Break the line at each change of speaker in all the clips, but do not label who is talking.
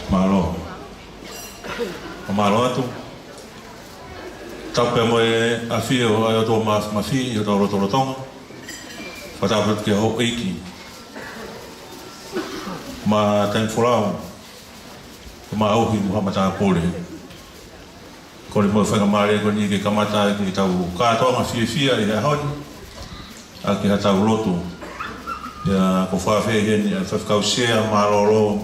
Malo. Malo atu. Tape mo e afio ai o tō mafi i o tō rotorotonga. Whataput ke ho eiki. Ma tangwhorau. Ma auhi muhamata pōre. Ko le mo whanga maare ko ni ke kamata ki tau kātoanga fia i hahoni. A ki hatau roto. Ia ko whawhi heni a whawhkau sea maroro.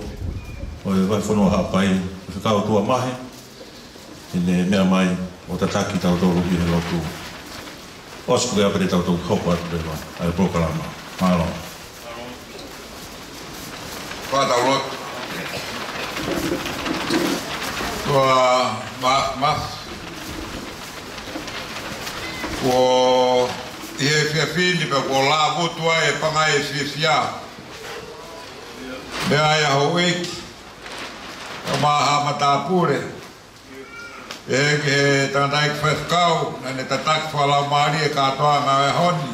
O e whaiwhanoa hapai. Whawhkau tua mahe. I ne mea mai o tataki tau tōru i he lotu. Osku ke apere tau tōru hopo atu rewa. Ai prokalama. Mahalo.
Whātau roto. Tua mas. Ko i he whiawhini pe ko la votua e pangai e whiawhia. Mea ia ho eki. O maha matapure. E ke tātai whaiwhkau, nane tatak whalau maari e kātoa ngā e honi.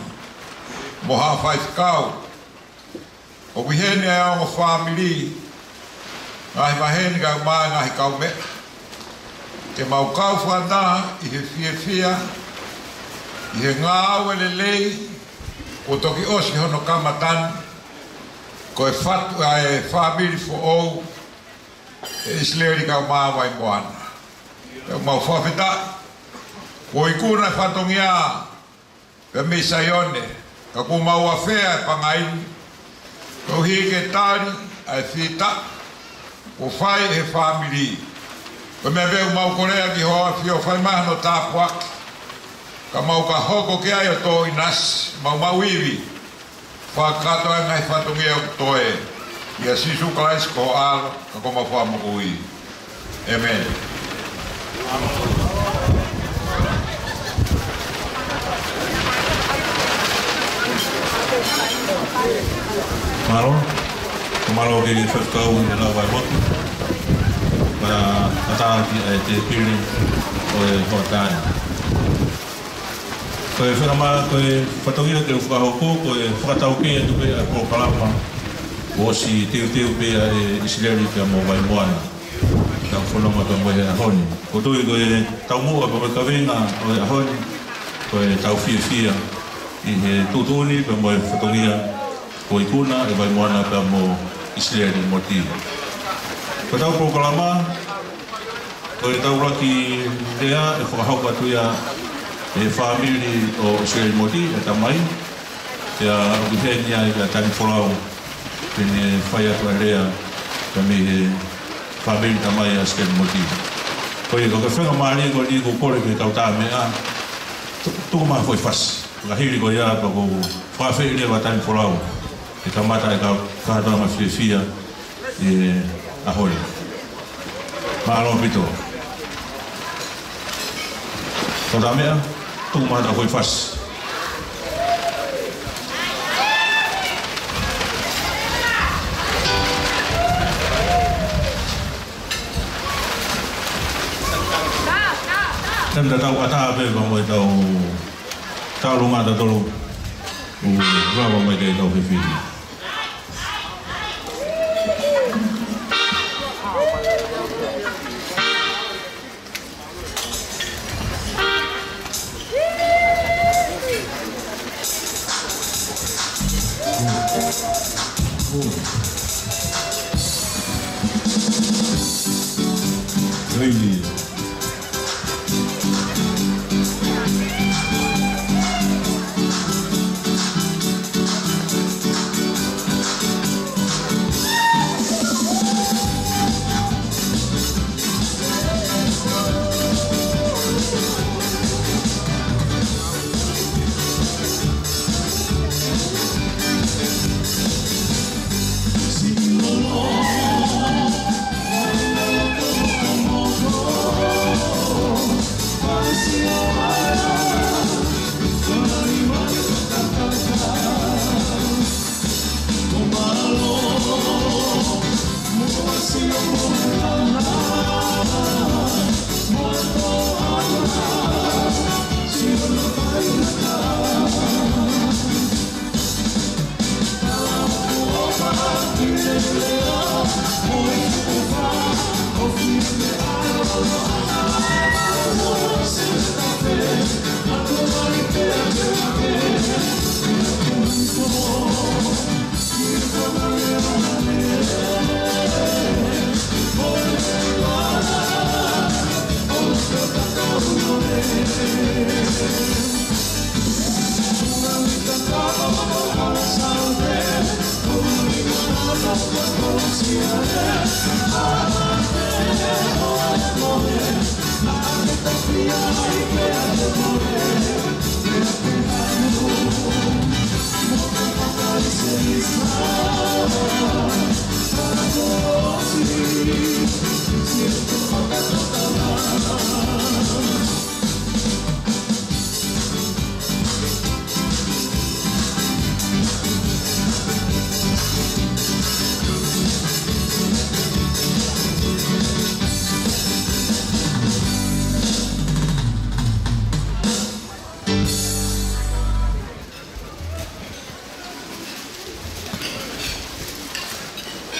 Moha whaiwhkau. O wihene e o whamiri. Ngahi maheni kau maa ngahi kau me. Ke mau kau whanaa i he whiawhia. I he ngā au e lelei. O toki osi hono kamatani. Ko e whatu a e whamiri fo ou. E isleri kau maa wai moana. E mau whawhita. Ko i kuna whatongia. Pe misa ione. Ka ku mau a whea e pangaini. Ko hi ke tāri a e whita. Ko whai e whamiri. Ko mea veu mau korea ki hoa whio whai mahano tāpuaki. Ka mau ka hoko ke ai o tō i nasi. Mau iwi. Whakato e ngai whatongia o toe. Ia sisu kalais ko alo. Ka koma whamu ui. Amen.
Malo. Malo ke whakau i la vai rotu. Para ataki e te piri o e hotani. Ko e whakamara ko e whatongia ke whakahoko ko e whakatau ke e tupe a prokalama. O si teu pe e isileri ke mo vai moana. Ka whanonga ka mo e ahoni. Ko tui ko e tau mua ka me kawenga o e ahoni. Ko e tau fia i he tūtuni pe mo e whatongia ko i kuna e vai moana pe mo isileri motivo. Ko tau prokalama ko e tau raki rea e whakahauka tuia e whamiri o isileri motivo e tamai. Ia uhenia i ka tani wholau pene whai atu a rea ka me he whamiri tamai a isileri motivo. Ko e ka whenga maari ko ni ko kore ke tau tā mea tuku maa whai whasi. Ka hiri ko ia ka ko whawhi rea wa tani wholau. E ka mata e ka kātoa ma whiawhia e ahori. Mahalo pito. Ko tā mea, tuku mata hoi whasi. Tanda tau ataa pewa mo e tau runga ta tolu u rawa mai kei tau whiwhiri. Really?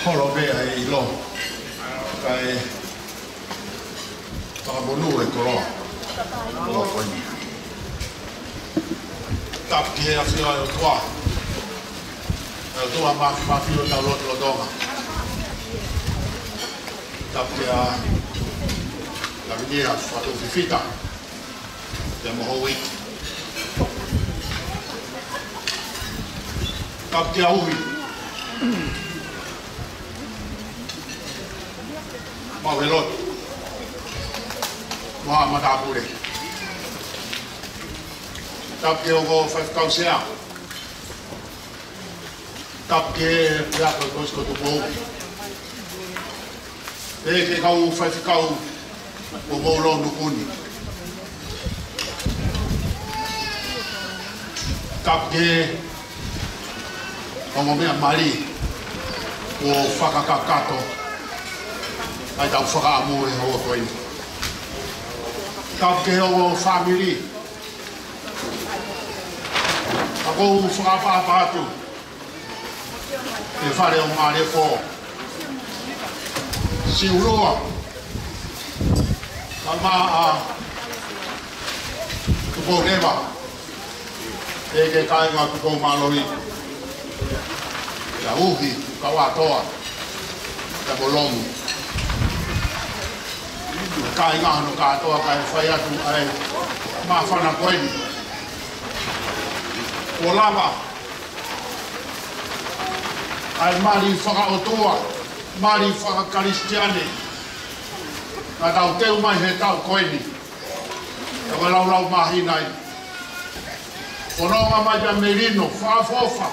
Holo be ai lo kai parabolu e kolo lo koni tap ki a fila o toa ma filo ta lo doma tap ki a la viniera fatto fifita demo howi tap ki a uwi ma velot ma da pure tap ke o fa kausia tap ke ya ko ko to bo e ke kau fa kau o bo lo no kuni tap ke o mo me mari o fa kakato ai tau whakaamu e hoa koe. Tau ke o family. Ako whakapapatu. E whare o mare fō. Si uroa. Ka maa a tupo rewa. E ke kainga tupo malori. Ia uhi, ka watoa. Ka bolomu. Kai ngā no katoa kai whai atu ai mawhana koeni. O lava, ai mari whakaotoa, mari whakakaristiane. Ka tau teu mai he tau koeni. Ka walau mahi nai. Ono mai pia merino, whaafofa.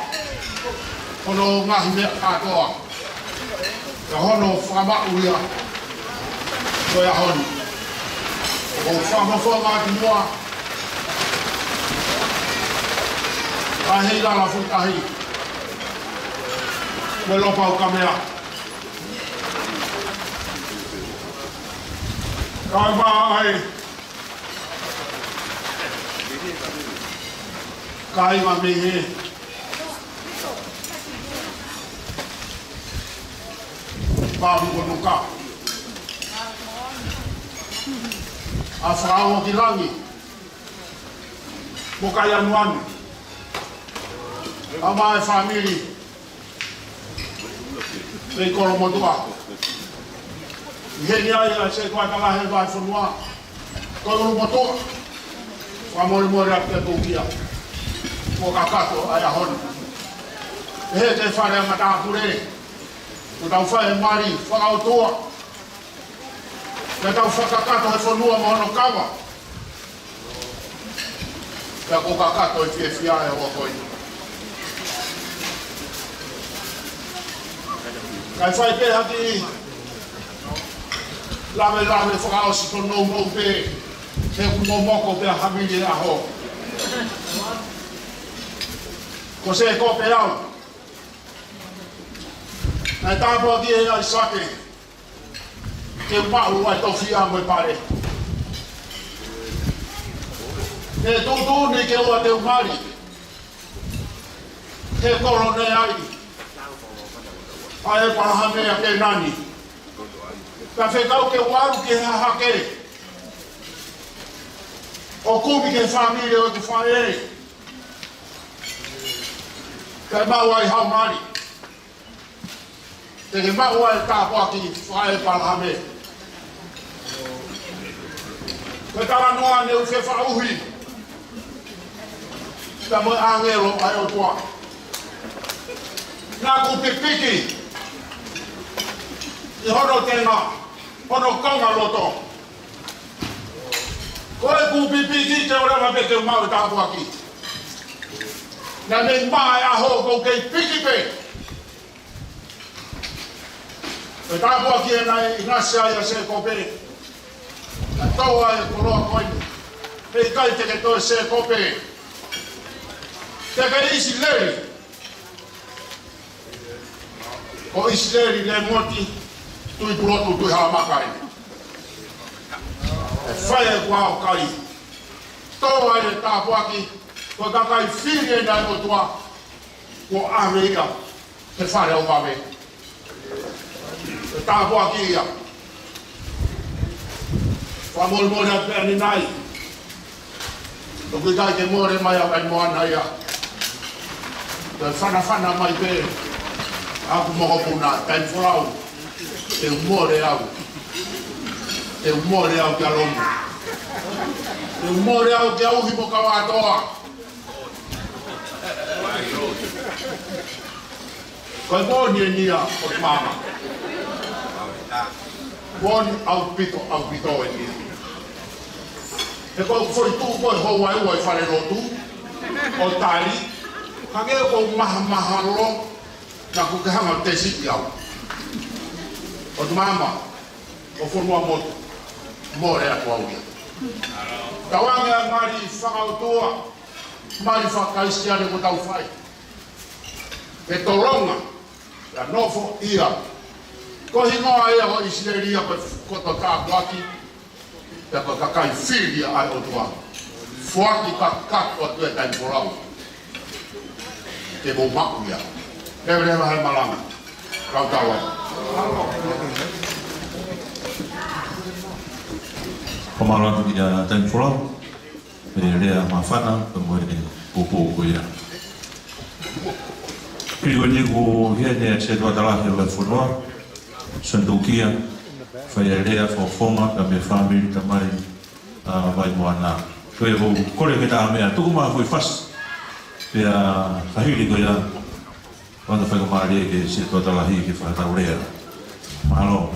Ono ngahi mea katoa. Ka hono whakamauria. Ko ya hon o fa ki moa a hei la futahi ko lo pau kamera kai mai kai ma me he pa ko no ka a whakao ki rangi mo kai anuanu a mai family pei koro motua i heni ai a se kwa kala he vai whanua koro motua whamori mori a kia tōkia mo kakato ai a honi he te whare a mata pure mo tau whae mari whakao toa ka tau whakakato he whanua mo hono kawa. Ka ko kakato e whia e hoa koi. Kai whai pe hati lame whakao si tono mo pe he kumo moko pe a hamiri a ho. Ko se ko pe au. Nai tāpua ki e ai sake. Ke mau ai tau whia mo pare. E tōtō nei ke ua te umari. Ke korone ai. Ai e parahamea ke nani. Ka whekau ke waru ke hahake. O kumi ke whamiri o ku whaere. Ke mau ai hau mari. Te ke mau ai tāpua ki whae parahamea. Ke tara noa ne uwhe whauhi. Ka mo angero ai o tua. Nā ku pipiki. I hono tenga, hono kaunga loto. Koe kupipiki te ora ma peke umau e tāpua ki. Na me mai aho kou kei piki pe. E tāpua ki e nai inasi ai a se kope. Na taua e koroa koini. Hei kai teke toi se kope. Teke isi leri. Ko isi leri le moti. Tui pulotu tui hala makai. E whae e kua o kai. Toa e tāpua ki. Ko kakai whiri e nai o tua. Ko Amerika. Te whare o mawe. E tāpua ki ia. Wha mori mori a pēni nai. Toki kai ke mori mai a kai moana ia. Te whana mai pē. Aku moho puna. Tai whorau. Te umore au. Te umore au kia longo. Te umore au kia uhi mo ka watoa. Koe mōni e nia o te mama. Mōni au pito e nia. E koe whori tū koe hou ai ua i whare rotu. O tari. Kage o maha lo. Na kuke hanga te siki au. O te mama, o whonua motu, mōre atu au ia. Tawange a ngari whakautoa, mari whakaistiane ko tau whai. E toronga, la nofo ia. Ko hingoa ia ho isireria koto tāpuaki, te ko kakai whiria ai o tua. Fuaki kakako atu e tai porau. Te mo maku ia. Rewa hai malanga. Kau tawai.
Pamalan tu dia time pulau, dia mafana kemudian buku kuya. Pilih ku dia ni sedua dalah yang berfulor, sentukia, saya dia forma kami family tamai bayi mana. Kau kau kita ambil tu cuma aku fast, dia kahili kuya. Quando foi kemarin ke sedua dalah ini kita tahu dia, malo.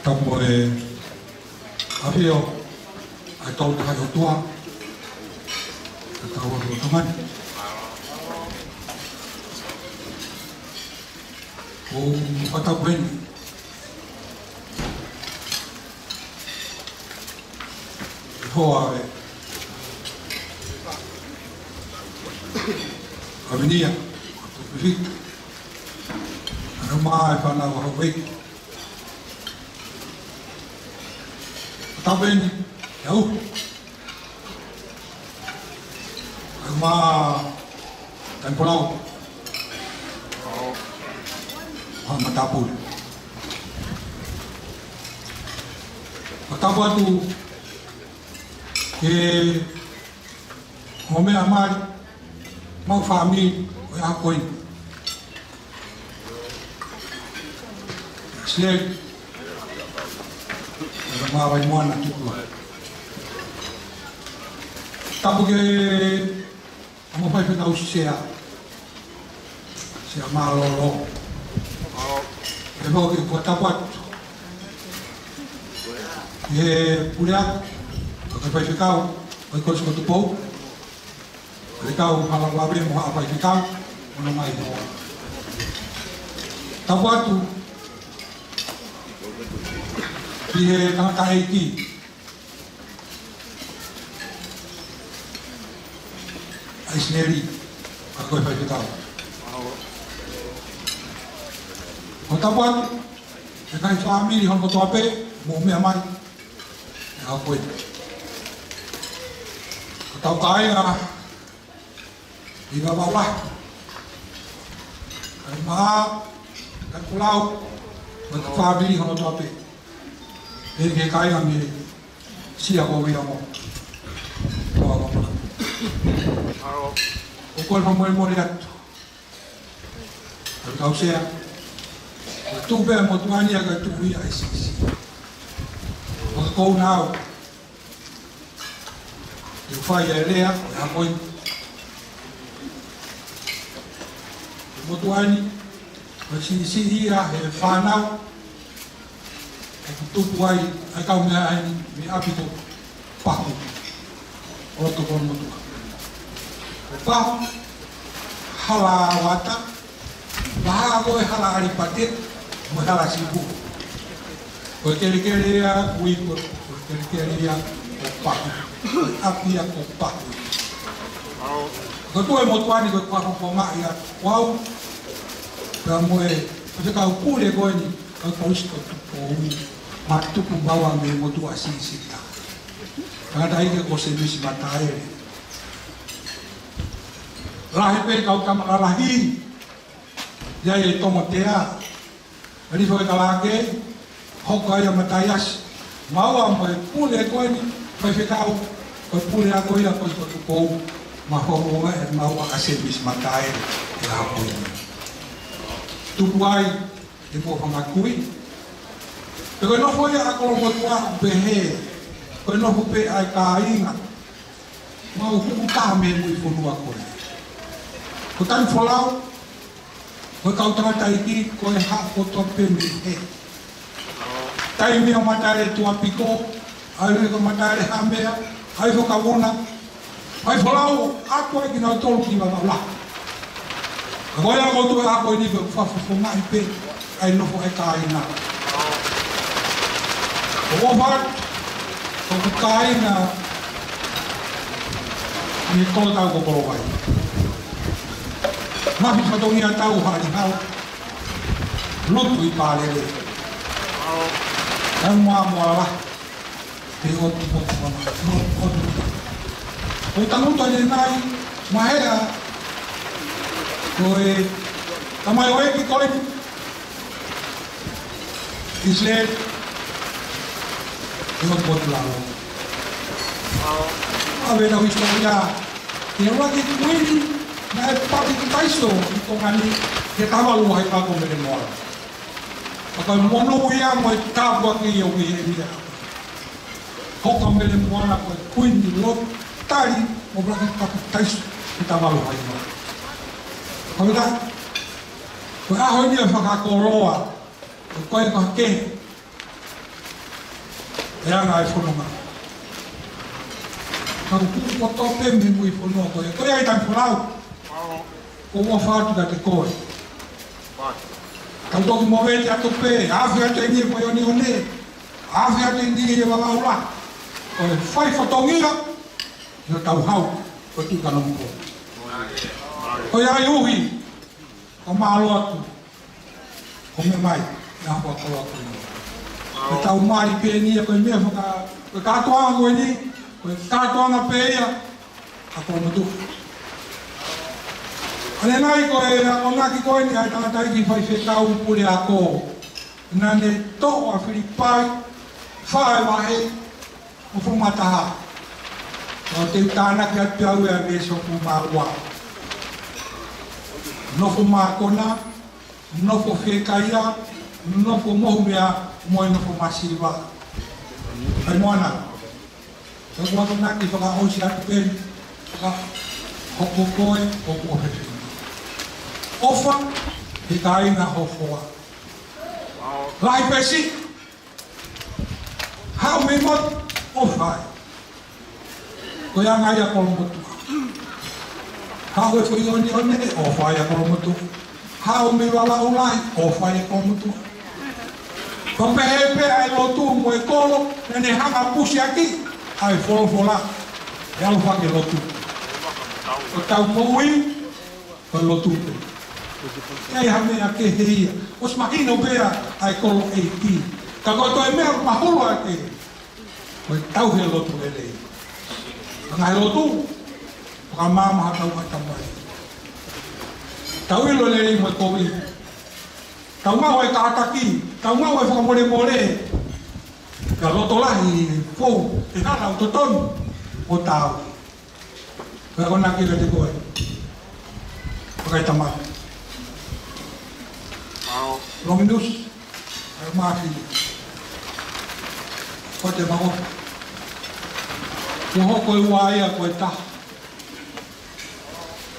Kapo e awhio ai tau te hai o tua. Ka tau o tangani. O Patapueni. Hoa e Avinia, Tupivik, Rama e whanau a Hawaii. Patapueni, e au. Rama Tempolau. Matapul. Matapu atu ke home amari mau famili o ia koi. Sleg ma vai moana tuku. Tapu ke amo pai pena usia. Se amalo e mo ke tapat e pulia ka pai ficau ai ko so tupo e kau hala labre mo pai ficau ono mai mo tapatu e ka iki ai sneri ka pai ficau o tapuatu, e kai whaamiri honko toape, mo mea mai, e hao koe. Ka tau kāinga, i ngā wawa, kai maa, kai kulau, mai ka whaamiri honko toape. E ke kāinga me sia ko wira mo. Toa wapaka. O koe whamoe mori atu. Kai kau sea, tupe mo tuani aga tupi ai sisi. O ko nao. Eu fai elea, a moi. Mo tuani, o sisi ira e fanau. E tupu ai, ai kau mea ai mi apito paku. O to ko mo tuka. O paku hala wata. Baha ko hala ari patet. Mo hala sipu. Ko kere ia ui ko kere ia o paku. Api ia ko paku. Ko tu e mo tuani ko kwa ko ma ia wau. Ka mo e ko ka pule ko ni ko isto ko matu ku bawa me mo tu asisi ta. Ka dai ke ko se misi matae. Rahe pe ka ka rahi. Ya e tomo tea. Ari foi kalake, hoka ia mataias, maua mai pule koe ni, mai whekau, koe pule a koe ia koe koe tukou, ma horonga e maua a service matae e a koe ni. Tupu ai, e mo whangakui. Pe koe nofo ia a kolongo tua upe he, koe nofo pe ai ka inga, mau huku ka me mui whunua koe. Ko tani wholau, koe kau tangata iki, koe hako toa pemi he. Tai mea matare tua piko, ai reka matare hamea, ai whoka wona, ai wholau, ako e ki nau tolu ki wala la. Ka koe ako tue ako i niwe whawhawha mai pe, ai nofo e ka ina. O wawhat, o ka ina, ni tolo tau ko koro wai. Mahi whatongia tau hari hau, lutu i pālele. Ai mua la, te otu potu wana, o tanguta ni nai, mahera, koe, tamai oe ki koe, Israel, te otu potu lalo. Awe na historia, te waki kuini, na e pati ki taiso i tongani ke tawalu hai kako mene moa. Ako e mono ia mo e tāpua ki i au i e mire. Hoka mene moa na koe kuini lo tari mo blaki pati taiso i tawalu hai moa. Koe ta, koe aho ni e whakakoroa, koe ka ke, e anga e whanonga. Kau kuku o tō pēmi mui whanua koe. Koe ai tai whanau. Ko ua whātu da te koe. Kau tōku mowete ato pē. Awhi ate ngi koe o ni o ne. Awhi ate ngi e wakaula. Koe whai whatongia. Ia tau hau. Koe tūkana mko. Koe ai uhi. Ko mālo atu. Ko me mai. Ia hua koe atu. Koe tau mari pē ni e koe mea whaka. Koe kātoanga koe ni. Koe kātoanga pē ia. A koe matu. Ane nai koe, o naki koe ni ai tātai ki whai whekau pure a kō. Nā ne tō a whiripai, whae wahe, o whumataha. O te utānaki atu au ea me soku mā ua. Nofo mā kona, nofo whekaia, nofo mohu mea, moe nofo mā siriwa. Ai moana, te watu naki whaka oisi atu pēni, whaka hoko koe, hoko hefe. Ofa, he kainga hofoa. Lai pesi, hau me mot, ofai. Ko ia ngai a kolomotu. Hau e fui oni one, ofai a kolomotu. Hau me wala ulai, ofai a kolomotu. Ko pehepe ai lotu mo e kolo, nene hanga pusi aki, ai folofola, e alu whake lotu. Ko tau moui, ko lotu pe. Kei hame a ke heia. Os mahino bea ai kolo e ki. Ka koe toi mea maholo a ke. Koe tau he lotu e lei. Nga he lotu, ka māmaha tau mai tamai. Tau ilo le rei mo koe. Tau ngau e kātaki. Tau ngau e whakamore more. Ka loto lahi fōu. E hana o totonu. O tau. Koe kona kira te koe. Koe tamai. Lominus, ai mafi. Ko te maho. Ko hoko e waia koe ta.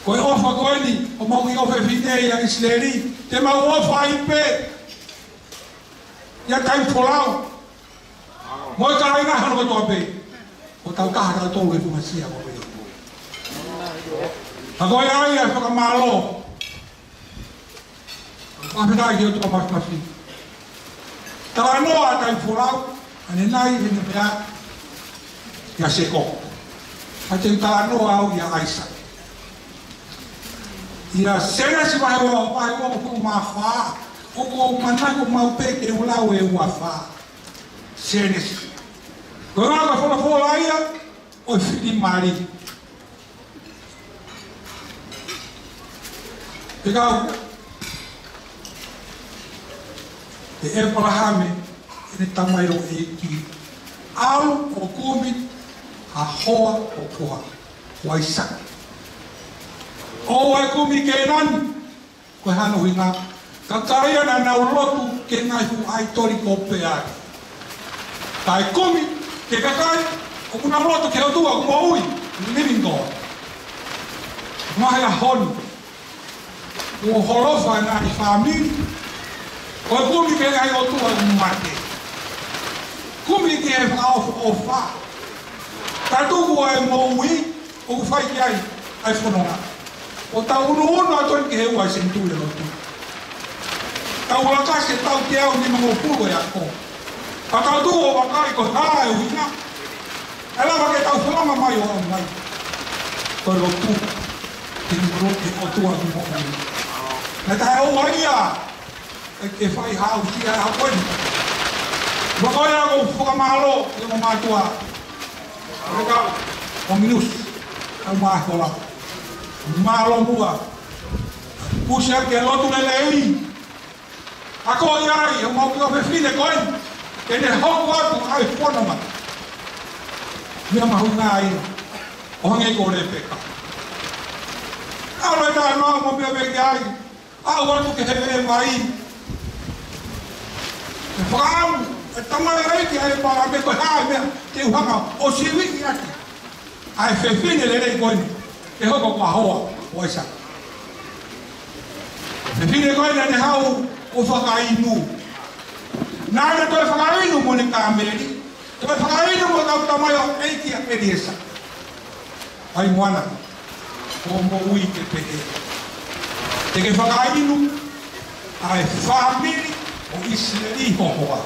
Koe ofa koe ni, o mau i ofe fidei a isleri. Te mau ofa i pe. Ia kai polau. Moi ka aina hano ko toa pe. O tau kahara tolu e fumasia ko pe. A koe ai a whakamalo. Mawhinai ki o tuka mawhimawhi. Tara noa tai wholau, ane nai hene mea ia seko. Hate tara noa au ia aisa. Ia sena si wahe wa o pahe o kuku maa whaa, o ko manako mau peke ulau e ua whaa. Senes. Ko ngā ka whola ia, o whiri mari. Pekau, e Abrahame, e tamairo e ki. Alu o kumi, a hoa o poha, o Isaac. O e kumi ke nani, koe hano hinga. Ka kaia na nau lotu ke ngai hu ai tori ko peari. Ta e kumi, ke kakai, o kuna lotu ke o tua kuma ui, living God. Mahe a honi, o holofa na i whamiri, o kumi ke ngai o tua umate. Kumi ke e whaofu o wha. Ta tuku e moui, o whai ki ai whanonga. O tau unu atoni ke heua i sentui e lotu. Tau lakase tau te au ni mga pulu e ako. Ka tau tu o wakai ko hae uina. E lawa ke tau whanama mai o au mai. Ko lotu, ki ngoro ke o tua ki mo ui. Ne tae o waia, e whai hau ki a hakoini. Wakai a ko whakamalo e mo mātua. Reka, o minus, au māhola. Malo mua. Puxa ke lotu le lei. Ako iai, o mau ki o fefine koe. E ne hoku atu ai whanama. Mea mahu ngā ina. O hange ko re peka. Alo e tā noa mo mea veki ai. Au atu ke hewe mai. E whakamu. E tamare reiki ai para me koe hae mea. Te uhanga o siwiki aki. Ai fefine le rei koe. E hoko kua hoa, o isa. E whine koe ne hau o whakainu. Nāne toi whakainu mo ne kāmeri, Toi whakaina mo tau tamai o eiki a periesa. Ai moana, o mo ui ke pehe. Te ke whakainu, ai whamiri o Israeli hohoa.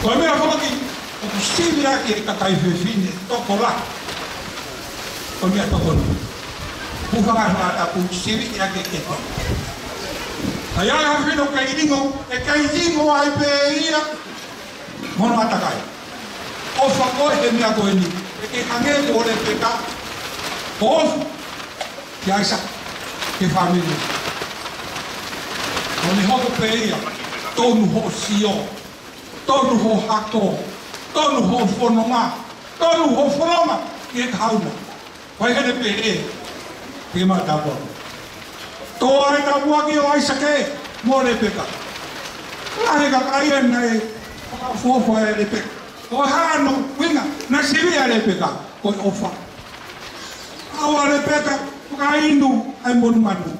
Toi mea whakaki, o kusiri ake e kakai whewhine, toko la. Toi mea toko ni. Puhanga hata kusiri ake e toko. Ai ai hawhino kai ringo, e kai ringo ai pe ia. Mono atakai. O whakoe he mea koe ni. E ke hange o le peka. O ki aisa. Ke whamiri. O ni hoko pe ia. Tonu ho sio. Tonu ho hato. Tonu ho whanonga. Tonu ho whanonga. Ki e kauna. Wai hene pe e. Ke maa tāpua. Tō ai tāpua ki o aisa ke. Mo le peka. Lahe ka kai e nei. Fofo e le peka. O hano winga na sivi e le peka. Ko ofa. Awa le peka. Puka inu ai monu manu.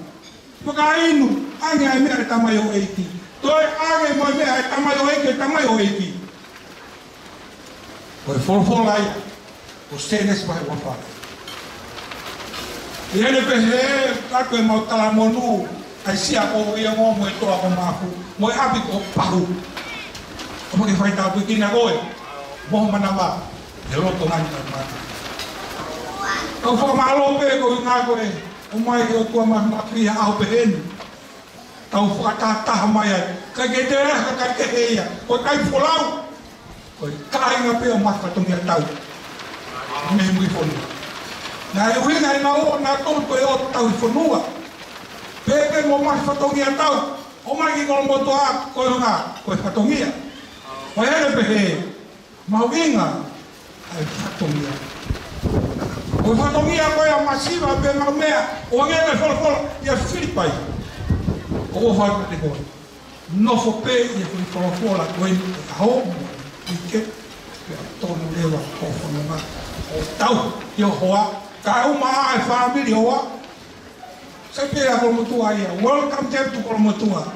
Puka inu ange ai mea tamai o eiki. Toi ange mo mea ai tamai o eiki. Ko fofo lai. O stenes vai wafa. I hele pehe kato e mautala monu. Ai sia o ia mo mo e toa ko mafu. Mo e api ko pahu. Como que vai estar aqui na goe? Bom manava. Eu não tô mais na eu vou malo pego na goe. O mai eu tô mais na fria ao perene. Tau fata mai. Ka que terra ka que heia. O kai folau. O kai na pe o mais ka tongia tau. Mesmo e fonu. Na eu vinha na o na tonto eu tau fonua. Pepe mo mais ka tongia tau. O mai que no motoa ko nga ko ka tongia. O hele pehe, mauinga, ai whatongia. O whatongia koe a masiva pe mau mea, o ngene wholofola, ia whiripai. O whatongia te koe. Nofo pe, ia wholofola, koe ni te hao, ike, pe a tonu lewa, o whanonga. O tau, ia hoa, ka au maa e whamiri hoa. Sai pe a kolomotua ia, welcome to kolomotua.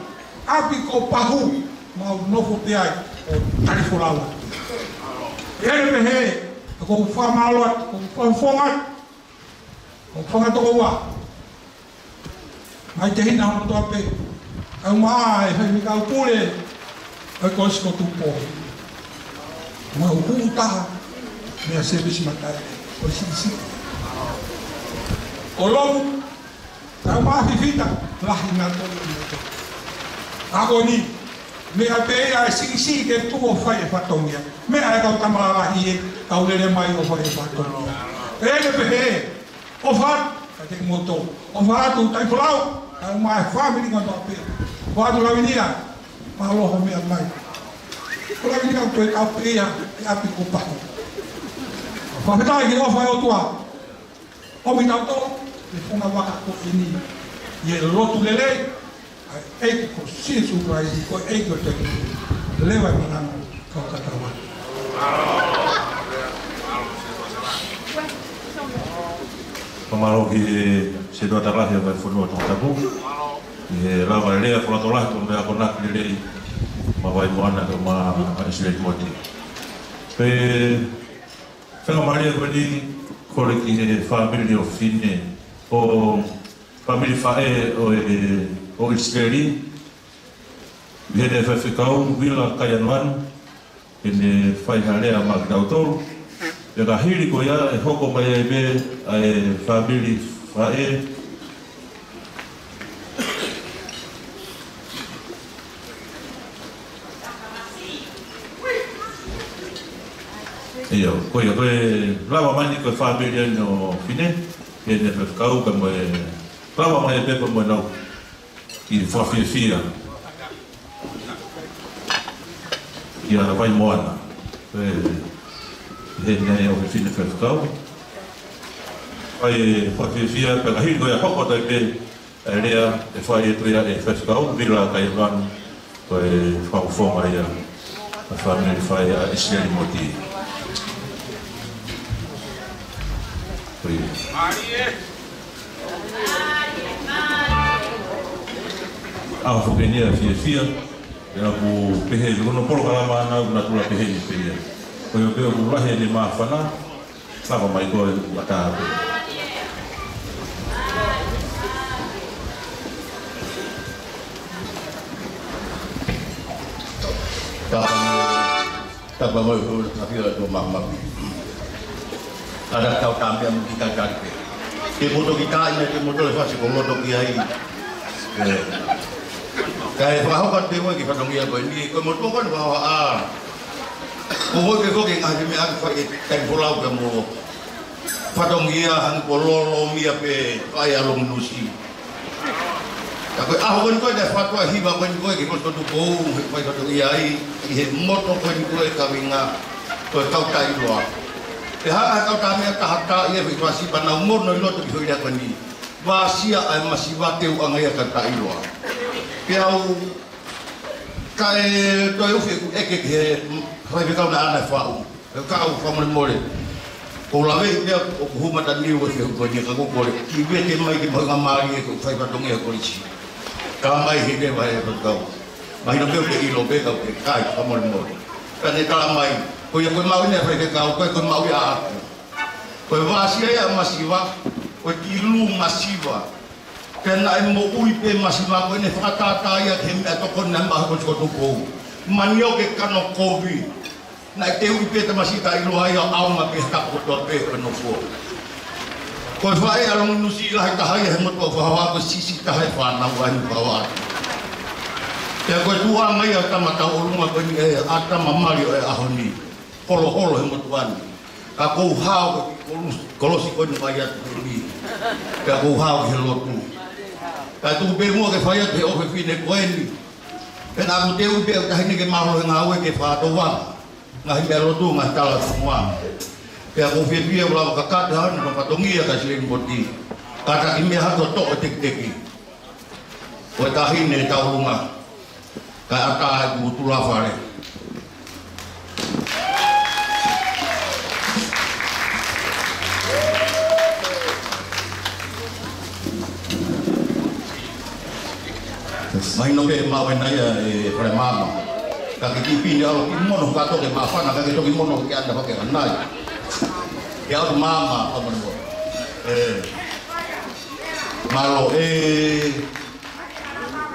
Api ko pahu, mau nofo pe ai. O tarifolawa. Ele pehe, ko whamaloa, ko whonga toko wa. Mai te hina hono toa pe. Au maa e whaimi kau pule, ai ko siko tupo. Mau hūtaha, mea sebisi matai, ko sisi. O lomu, au maa whiwhita, lahi ngā tōni i moto. Ako ni, mea pēia e sisi ke tuo whai e whatongia. Mea e kau tamalalahi e kau lere mai o whai e whatongia. Ele pehe, o what, ka te moto, o whatu tai whalau, kau mai whamiri ngā toa pēia. Whatu lawinia, mahaloho mea mai. Ko lawinia koe kau pēia e api ko pahu. Whawhetai ki o whai o tua. O mi tau tō, e whunga waka ko ini. I e lotu lelei, eiki ko sisu rai, ko eiki o teki. Lewa i manana, kau katawa.
Pamaro ki se doa tarahi vai whanua tō tapu. I rawa lea whanatolahi tō mea konaki lelei. Ma vai moana ka ma Israeli moti. Pe whenga maria kwani kore ki he whamiri o whine o whamiri whae o Israeli. Hene whewhikau wila kaianuanu. Hene whaihalea ma ki tautoru. E ka hiri ko ia e hoko mai e me e whamiri whae. Ia, koe rawa mani koe whamiri no whine. Hene whewhikau ka mo e rawa mai e pepa mo e nau. Ki whawhiawhia. Ia vai moana. Hene o whine whewhikau. Vai whawhiawhia, ka hiri koe a hoko tai pe e rea e whai e tuia e whewhikau. Vila kai ranu koe whawhonga ia a whamiri whai a Israeli moti. Awa whukenia whiawhia. Ia ku pehe, kono polo kalama anau na tula pehe ni pehe. o yo peo mulahe ni mawhana, lava mai koe wata ape.
Tapa mai ko afira to mama. Ada kau tampil kita cari. Ke moto kita ini ke moto lepas ko moto kiai. Kai bahawa kan dewa kita dong ya ko ini ko moto kan bahawa ko ke ngai me ak fa kai pulau ke mo. Fatong ia hang pololo mia pe ai along nusi. Aku ahon ko da fatwa hiba ko ko ke ko tu ko ko to iai i moto ko ko kawinga ko kau tai loa e ha kau ta me ta hata ia situasi pana umur no lo tu hoida ko ni vasia ai masiva te u anga ka tai loa ke au kai to eu fiku eke ke vai ficar na ana fa u ka u fa mo ko la ve dia ko huma ta ni wo ko ni ka ko ko ki ve te mai ki mo ngamari ko fai pa tonge ko chi kamai hide vai kau mai no ke ilo pe kau ke kai kamor mo kan e kamai ko yo ko mau ne pre ke kau ko mau ya ko vasia ya masiva ko tilu masiva kan ai mo ui pe masiva ko ne fatata ya ke me to kon na ma ko to ko manio ke kano kovi na te ui pe te masita ilo ai au ma pe ka ko to pe ko no ko ko vai along nusi la ta hai mo to fa ko sisi ta hai fa na wa ni bawa ya ko tua mai ata mata ulunga ko ni ata mamali e ahoni holo holo he mo tuan ka ko hao ko lo si ko ni mai ata ni ka ko hao he lo tu ka tu be mo ke fa ya te o fe fine ko ni ken a mo te u be ta ni ke ma lo nga we ke fa to wa nga hi lo tu nga ta la semua ya ko fe bia bla ka ka dan ko patongia ka silin boti kata ime ha to tek teki ko ta hi ne ta ulunga ka ata butula fare mai no ke ma wen ya pre mama ka ki pini alo ki mono ka to ke ma fa na ka to ki mono ki anda pakai anai ya mama apa mo malo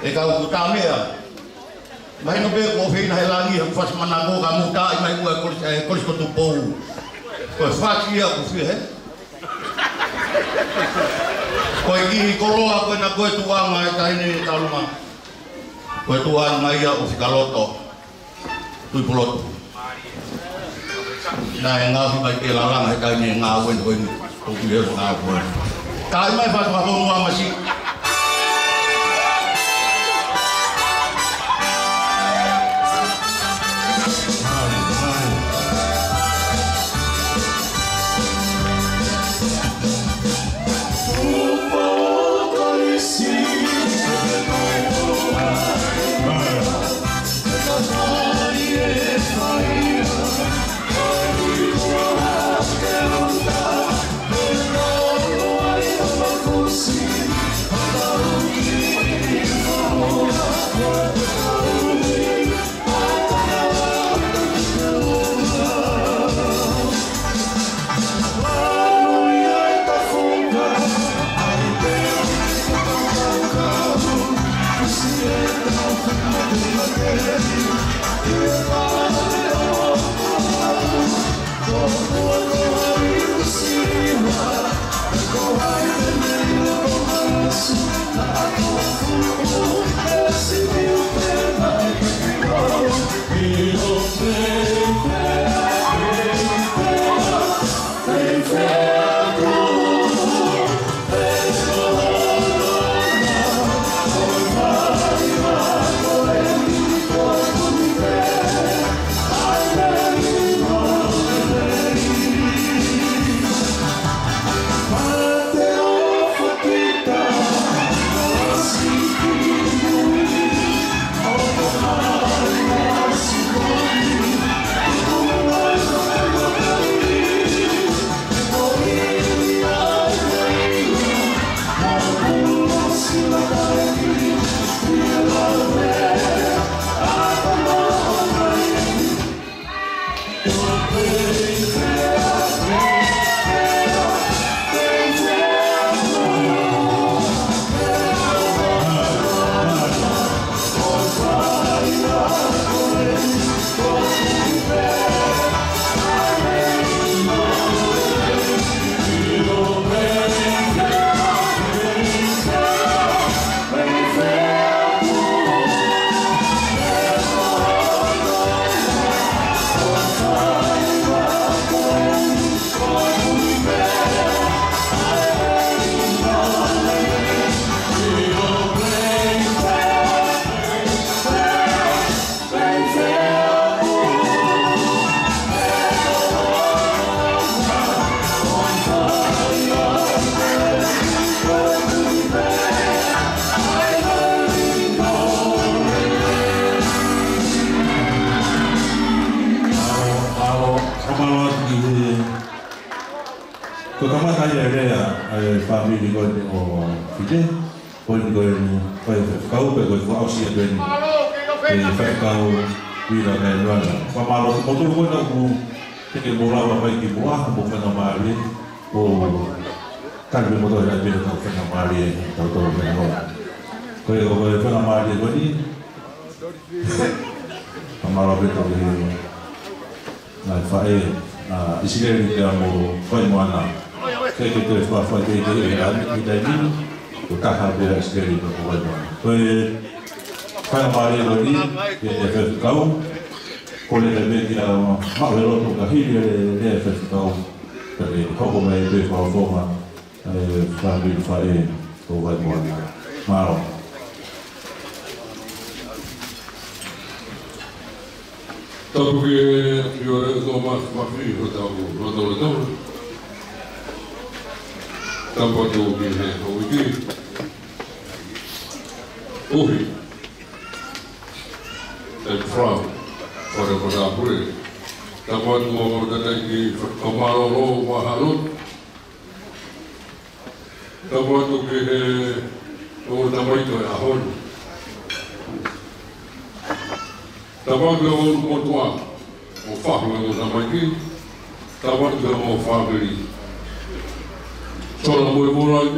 kau utame ya mai no be ko fe na helangi ang fas manago kamu ta mai ko ko tu pou ko fas ia ko fi he ko iki koloa ko na ko tuanga ta ini taluma ko tuanga ia o fikaloto tu pulot na nga fi mai ke lalang ha ni nga wen wen to dia nga wen kai mai fa fa mo ma si
Go
family ko ni o fide ko ni ko ni kau pe ko au si de ni e kau vira me lana pa malo ko to ko na ku ke mo la ba ki mo a mo na mari o tal mo do la be ko na mari to to na no ko ko na mari ko ni pa malo be to ni na fae na isileri ke mo fai mo ana ke te fa fa ke te ana ki dai ni o ta ha be isileri ko mo ko fai na mari lo ni ke te kau ko le be ki a ma le ro to ka hi le fe kau ke ko ko mai be fa fo ma fa bi fa ko vai mo ana ma
Tapu ke fiore do mas mafi o tapu Tapu to ke he o ki Uhi and from for the pure Tapu mo da ki komaro ro maharut Tapu to ke he o tamai to ahon Tawaga o motua o whahua o Namaiki, tawaga o whahuri. Sora moe morai,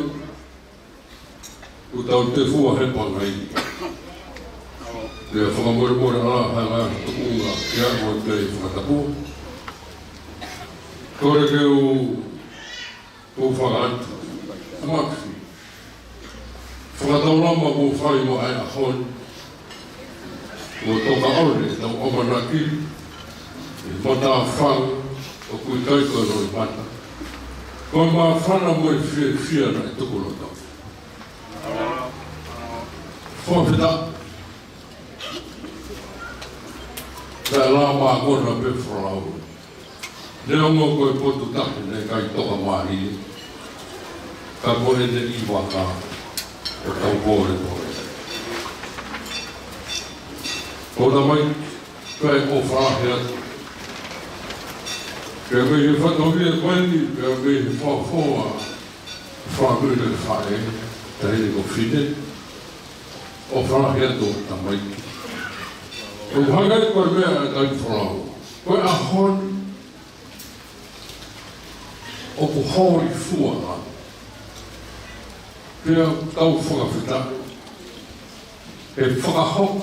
o tau te fua he pangai. Rea whakamoe moe ala hanga tukunga kia o te whakatapu. Kore ke o whakaatu, maksi. Whakataurama o whai mo ai ahon, o toka aure na o manaki e mata whang o kui kaiko no i mata. Koe mā whana mo e whia na e tukuro tau. Whawhita Ka la mā kona pe whrau. Nea mo koe potu taki ne kai toka mahi. Ka kore ne i waka o tau kore kore. Kona mai, kai o whahea. Kia me he whatohia koeni, kia me he whawhoa. Whahura whae, te hene ko whine. O whahea tō tamai. O hangai koe mea e kai whorau. Koe a hon. O ku hoi fua na. Kia tau whakawhita. E whakahok.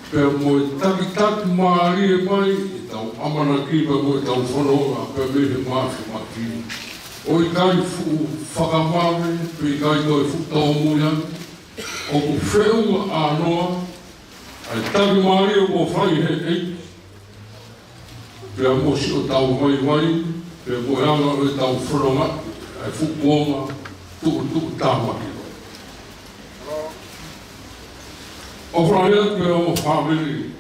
Pea moe taki maari e mai, e tau amana ki pa moe tau whanonga, pea mehe maafi maki. O i kai whakamame, pe i kai toi whutau muian, o ku wheu anoa, ai taki maari o whai he ei. Pea mosi o tau mai, pea moe anga o tau whanonga, ai whukuonga, tuku tāmaki. O whraia ke o whamiri.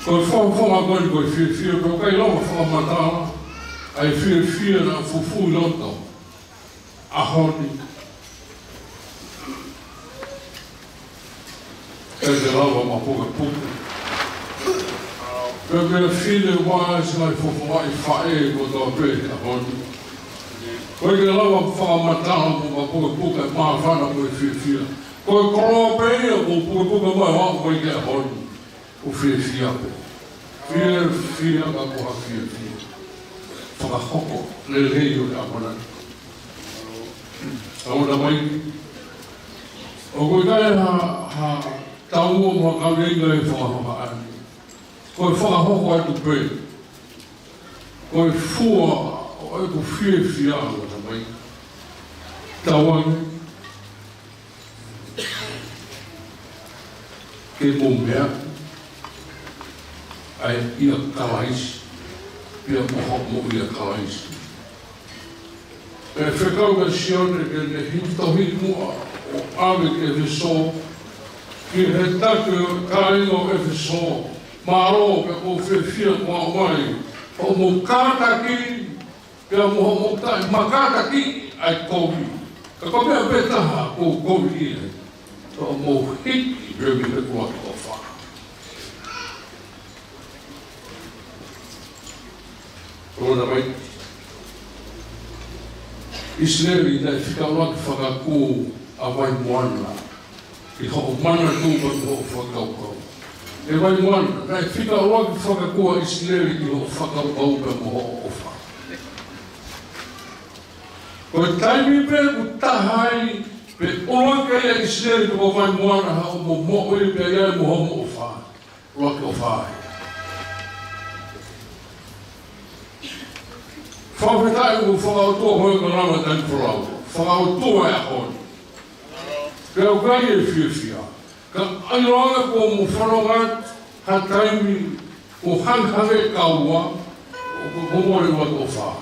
Koe whawha koe koe whia, koe kai lawa whamatara, ai whia na fufu loto. Ahoni. Kei te lawa ma puka puka. Koe mea whine wāsi lai fufu ai whae ko tō pēti ahoni. Koe ke lawa whakamatara po ma puka e maa whana koe whia. Koe koroa pēia ko puka mai wā koe ke honi. O whia pe. Whia ka koha whia. Whakahoko, le rei o te apana. Aona mai. O koe kai ha taua mo kawenga e whakahoka ani. Koe whakahoko atu pē. Koe fua o e ko whia o ta mai. Tawangi. Ke mōmea. Ai ia kalaisi. Ia moho ia kalaisi. E whekau ka sione ke ne hintohi mua o ame ke viso. Ki he take kāingo e viso. Maro pe o whia kua mai. O mo kātaki. Pea moho mo tai makataki ai kovi. Ka kopea petaha o kovi ia. O mo hiki remi pe kua o wha. Ona mai. Israeli na whikauraki whakakū a wai moana. I hoko mana tūma ki hoko whakaukau. E wai moana, na whikauraki whakakū a Israeli ki hoko whakaukau pe mo hoko wha. Ko taimi pe utahai pe oake a Israeli ko wai moana ha o mo mo i pe ia mo homo o wha. Roake o whae. Whawhetai o whakautua hoi ka rama tani whalau. Whakautua e a honi. Pea o kai e whiawhia. Ka airoanga ko mo whanongat ha taimi o hanghare kaua o komore watu o wha.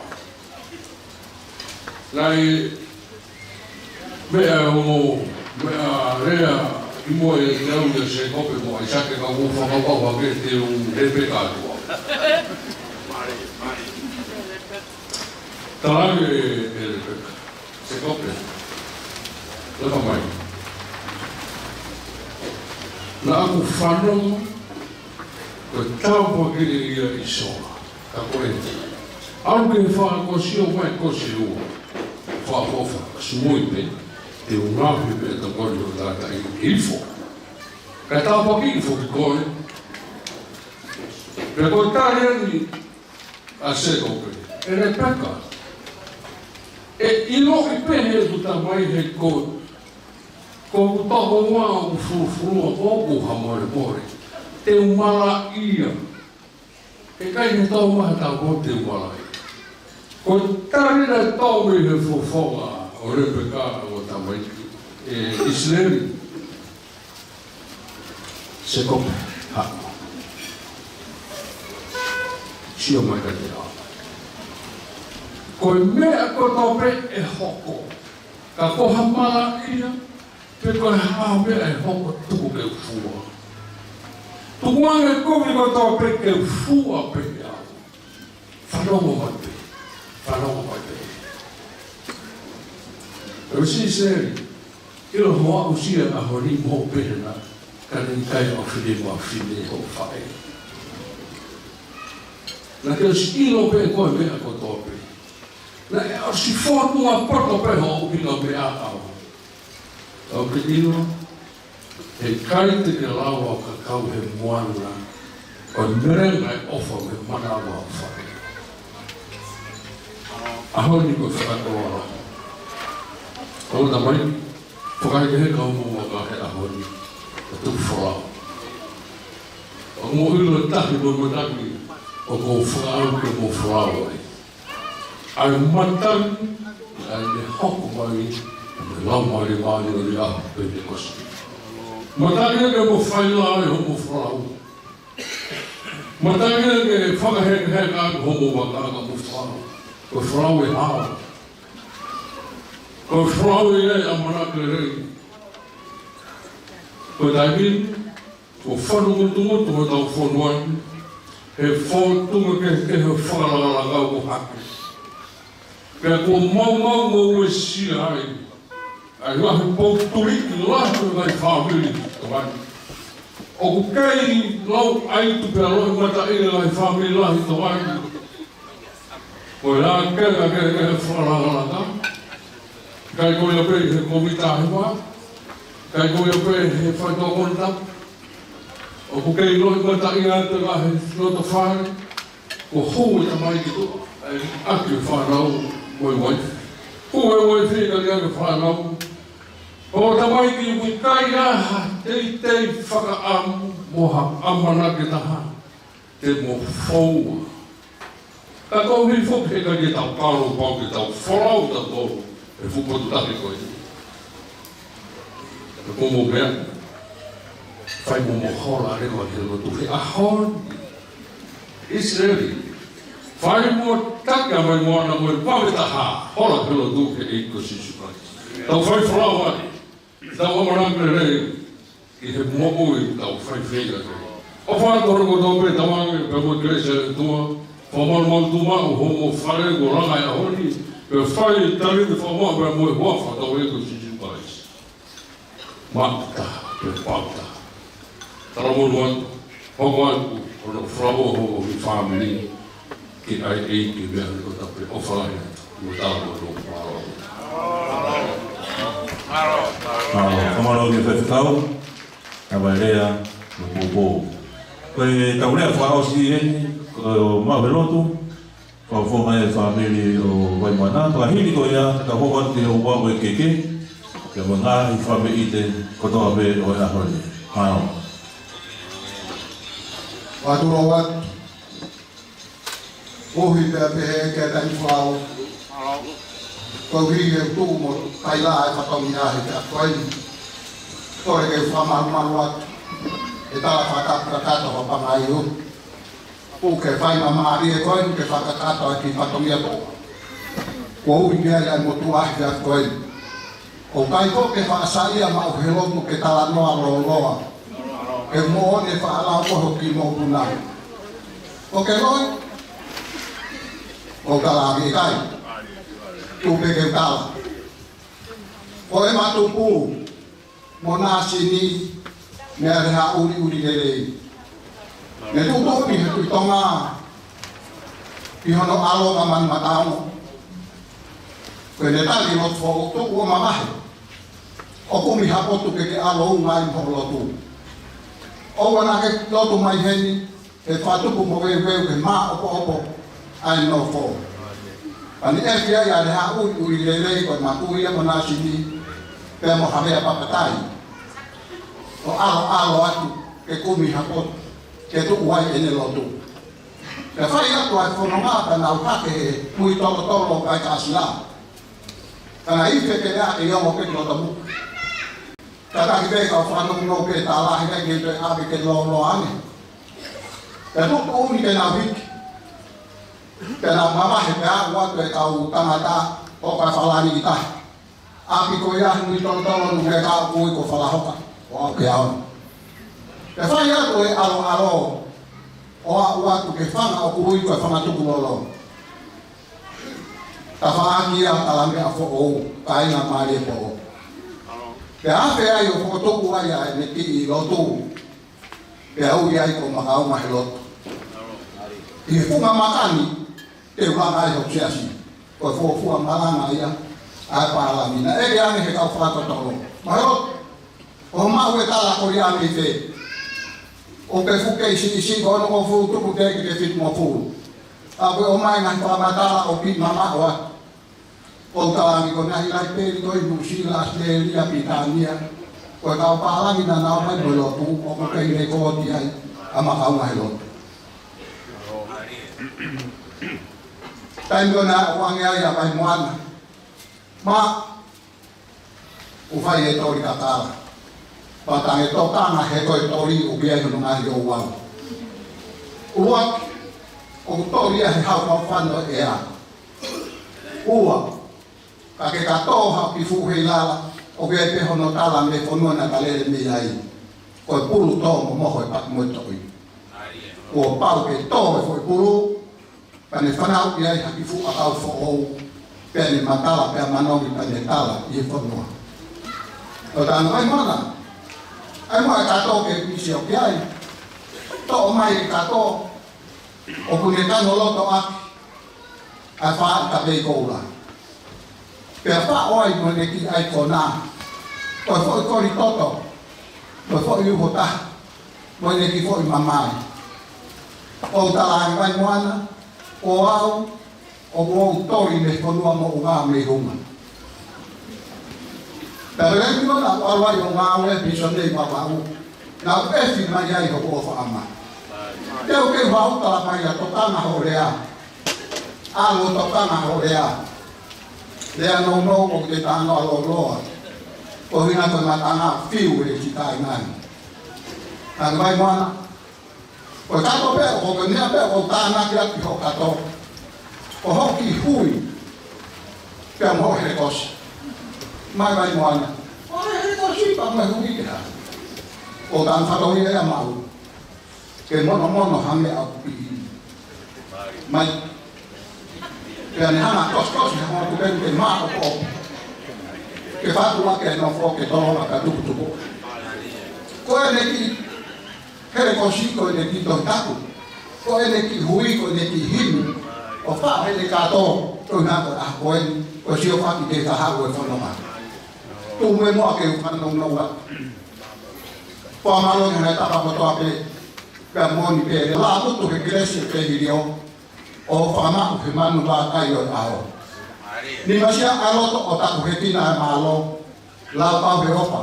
Nai mea mea rea i moe e te au ia se kope mo ai sake ka o whakapau hake te o repe kātua. Tarangi e repeka. Se kope. Laka mai. Na aku whanonga ko tau pakere ia i soa. Ka koe. Au ke whakakosi o mai kosi ua. Whakofa, sumui pe. Te ungahi pe ta kore o tata i ilfo. Ka tau paki ilfo ki koe. Pe koe tari ani a se kope. E repeka. E ilo i pehe tu ta mai he koe. Ko utako ngā o furufurua oku hamore more. Te umala ia. E kai ne tau maha tau ko te umala ia. Ko tarina tau me he fofonga o repeka o ta mai Israeli. Se kope hako. Sio mai ka te hao. Ko mea ko tope e hoko. Ka koha mala ia. Pe koe haa mea e hoko tuku ke ufua. Tukuange kovi ko tope ke ufua pe ia. Whanongo mai pe. Whanongo mai pe. E si Israeli. Ilo hoa usia a hori mo pehena. Kani kai o whine mo a whine ho whae. Na ke si ilo pe koe mea ko tope. Na e o si whanua poto pe ho upina mea au. Au ke ilo, he kai te ke lawa o kakau he moana, o merenga e ofa me manawa o whae. Ahoni ko whakatoa. O na mai, whakai ke he kau mo waka he ahoni, o tu whorao. O mo ilo tahi mo mataki, o ko whakau ke mo whorao ai. Ai mataki, ai me hoko mai, me lau mai mai o ri ahu pe te kosi. Mataki ke mo whaila ai ho mo whorao. Mataki ke whakaheka ai ho mo waka aka mo whorao. Ko whorao e hao. Ko whorao e ai a manake rei. Ko taimini, ko whanungutungutu o tau whonuani, he whotunga ke he whakaralagau ko hake. Pea ko mau mo e sia ai. Ai lahi pou turiki lahi ngai whamiri. O ku kei lau aitu pea lohi mata ine lahi whamiri lahi tawai. Ko e la kera ke he whakaralaga. Kai ko ia pe he komita hewa. Kai ko ia pe he whaitokonta. O ku kei lohi mata ine ate lahi nota whare. Ko hou e tamai ki to. Aki whanau. Oi wai. Oi wai whina ni anga whanau. O tamai ki ui kai aha tei whakaamu moha amana ke taha. Te mo whaua. Ka tau hei whoke ka ke tau karo pau ke tau wharau ta tōru. E whukotu take koe. Ka komo mea. Whai mo hora rewa ke lotu. He ahon. Israeli. Whai mo taka mai moana mo e paweta ha. Hora ke lotu ke eiko sisu kai. Tau whai wharau ai. Tau amarangre rei. I he momo i tau whai whega rei. O whātoro ko tōpe tawange pe mo kresa e tua. Whamar tuma o homo whare ko ranga e ahoni. Pe whai tari te whamar pe mo e wafa tau eko sisu kai. Mata, pe pata. Taramonu atu. Hoko atu. Ono whraua hoko i whamiri. Ki ai eiki mea ko tape o whai atu. Mo tālo o whāro.
Kamalo ke whewhikau, a vai rea, no pōpō. Koe tau rea whaosi heni, o mawelotu, whawhonga e whamiri o Waimana, tua hini ko ia, ka hoko te o wago e keke, kia mo ngā i whame i te kotoa me o e ahori. Hao.
Watura wat, ohi pia pehe ke tani whao, kau hiri e tū mo kaila e whatongi ahe te atuai, tore ke whamahumanu atu, e tala whakakata wa pangai o. O ke whai mamari e koe, ke whakakata e ki whatongi atu. Kua ui kia ia mo tu ahi te atuai. O kai ko ke whaasaia ma o helotu ke tala noa loa. E mo ne whaalao koho ki mo punai. O ke loi, o tala ki kai. Tupe ke tala. O e matupu, mo nasi ni, mea reha uri lelei. Ne tuto ni he tui tonga, i hono alo ka mani matao. Koe ne tali not fo tuku o mamahe. O kumi hapotu ke alo ungai mho lotu. O wana ke lotu mai heni, e whatupu mo weu ke maa opo, ai no fo. Ani e kia ia reha uri lelei koe matu ia mo nasi ni, pea mo hawea papatai. O alo atu ke kumi hapotu, ke tu uai ene lotu. Ke whai atu ai whanonga ka nau hake mui tolo kai ka asila. Kana ife ke rea ke iongo ke lotamu. Kaka ki peka o whanong no ke tālahi kai ke tue api ke lo ane. Ke tuku uni ke nau hiki. Ke nau mamahe pe aku atu e kau tangata o kai whalani ita. Api ko ia mui tolo nunge ka ui ko whalahoka. O au ke au. Ke whai atu e alo, o a uatu ke whanga o kuhui koe whangatuku lolo. Ta whaaki a talame a whoko, ka inga maari e po. Ke hape ai o whokotoku ai a ne ki i lotu, ke au i ai ko makau mahi lotu. I he whunga makani, te whanga ai ho siasi, koe whofuanga malanga ia, ai pālamina. Ege ane he kau whakatolo. Mahirot, o mau e tala kori ame i te. O ke fuke isi kono o fu tuku te ke fit mo fu. A ko o mai ngai pa mata o pi mama o. O ta mi ko nai lai pe ko i musila Australia Pitania. Ko ka pa la mi na na mai bolo tu o ko kai re ko ti ai ama ka ngai lo. Tai na o ngai ya mai moana. Ma o fai e tori katala. Patange tokanga he koe tori o kia ino ngāhi o wau. Ua, o tori a he hau kau whano e a. Ua, ka ke katoa hau ki fuhei lala, o kia e pehono tala me whanua na kalere me ai. Koe pulu tō mo moho e pati moe toi. Ua pau ke tō e fwoi pulu, pane whanau ki ai haki fu a kau whoou, pia ne matala, pia manongi pane tala i e whanua. O tāna mai mana, ai mo e kato ke pisi o ki ai. To o mai e kato. O kune tano loto aki. Ai wha ka pei koura. Pea wha oi mo ne ki ai kona. Toi fo i kori toto. Toi fo i uho ta. Mo ne ki fo i mamai. O talangi vai moana. O au. O mo tori me konua mo unga me hunga. Pero le digo na alwa yo nga we piso nei papa u. Na pesi mai ai ko ko ama. Te o ke va uta la mai to tana horea. Alo to tana horea. Le ano no o te tana alo loa. O hina to na tana fiu e ki tai nai. Ang mai mana. O ta to pe o ko ne pe o tana ki ati ho kato. O ho ki hui. Pe mo he kosi. Mai vai moana. Ora he ko si pa mai hui ka. O tan fa lo ia mau. Ke mono hame a pi. Mai. Ke ane hana kos ne ho tu ben ke ma o. Ke fa tu ke no fo ke tolo ka tu tu. Ko ene ki hele ko si ko ene ki to taku. Ko ene ki hui ko ene ki him. O fa hele ka to na ko a ko en o si o fa ki te ka ha o fa no ma. tu me mo ke fa no no wa pa ma lo ne ta pa to pe ka mo ni pe la tu tu ke krese pe video o fa ma ke ma no ba ka yo ao ni ma sia alo to o ta ke tina ma lo la pa be o pa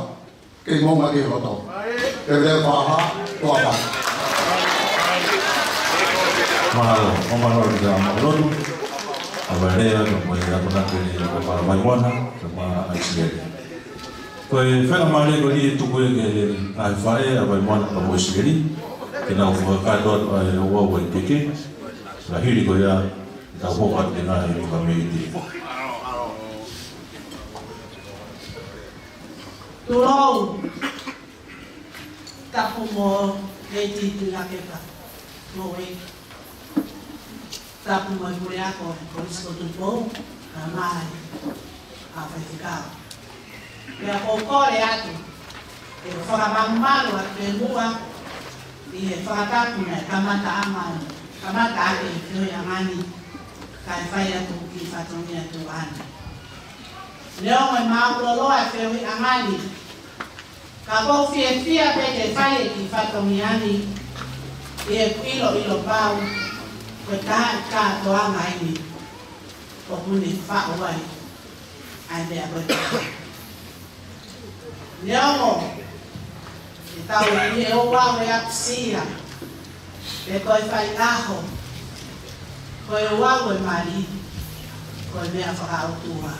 ke mo ma ke lo to ke le fa ha to pa
Mahalo dia mahalo. Abarea como ya con la que para Maiwana, para Aisleri. Pues fue la madre que le tuvo que alfae a Maiwana para Aisleri, que no fue caro a Huawei en Peque. La hiri ko ya ta boca de na ni family.
Tulong tapumo leti tulakeka. Moe tapu majulia ko polisko tupo amai afetikao ya kokore atu e fora mamalo atemua e fora tapu na kamata amani kamata ake yo yamani kai faya tu ki fatonia tu ani leo mai maulolo afewi amani kako fia peke faya ki fatoniani e ilo pau ko ka to anga ini ko muni fa wai ai be abot leo tau ni o wa ya psia e ko fai aho ko wa ko mari ko me fa autua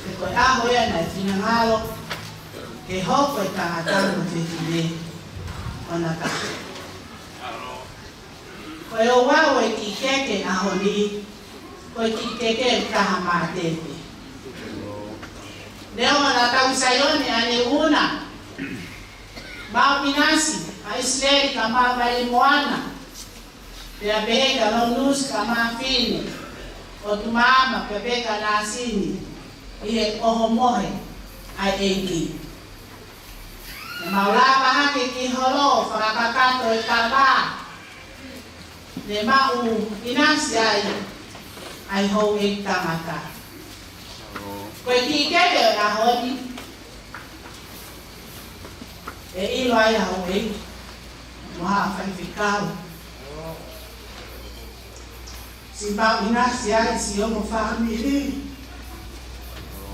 e ko aho ya na finangalo ke ho ko ta ta no te ona ka ko yo wa ki keke a honi ko ki keke ka hamate leo na tausayoni ane una ba pinasi a Isleli kama bali moana ya bega no nus kama fini o tumama bega na asini ile ohomohe ai engi maulaba hake ki holo farakakato ikaba ne mau inasi ai ho ikamata ko ki kebe na hodi e ilo ai ho e wa fa fikao simba inasi si homo family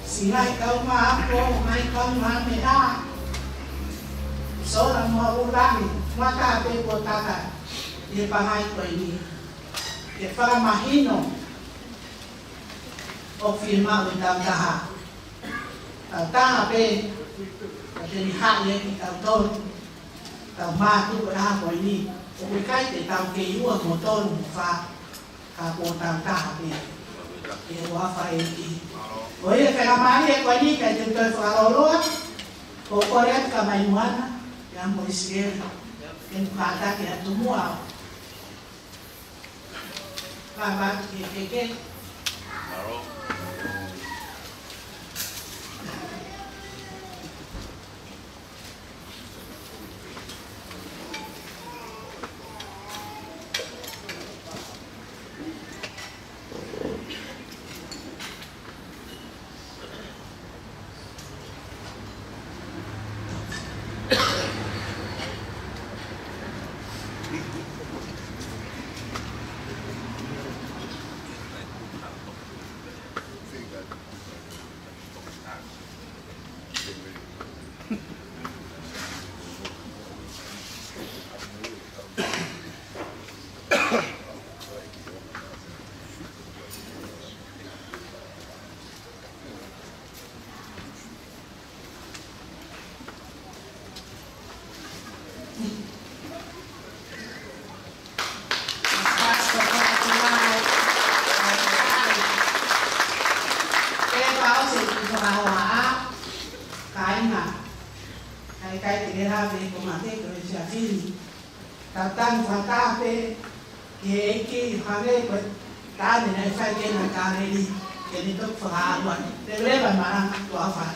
si ai kau ma ko mai kau ma me a sora mo urani maka pe potaka e pangai ko ini ke para mahino o firma o tanga tanga pe ni ha ye ki ta ton ta ma tu ra ko ini o kai te ta ke yu mo ton fa ka po tanga pe e wa fa e ki o ye fe la mari ko ini ka te to fa lo ko koret ka mai muana yang Israel yang kata kita semua kabar keke Tatang fatape ke hane ko ta ni na fa ke na ka ni ke ni to fa wa te le ba ma to afa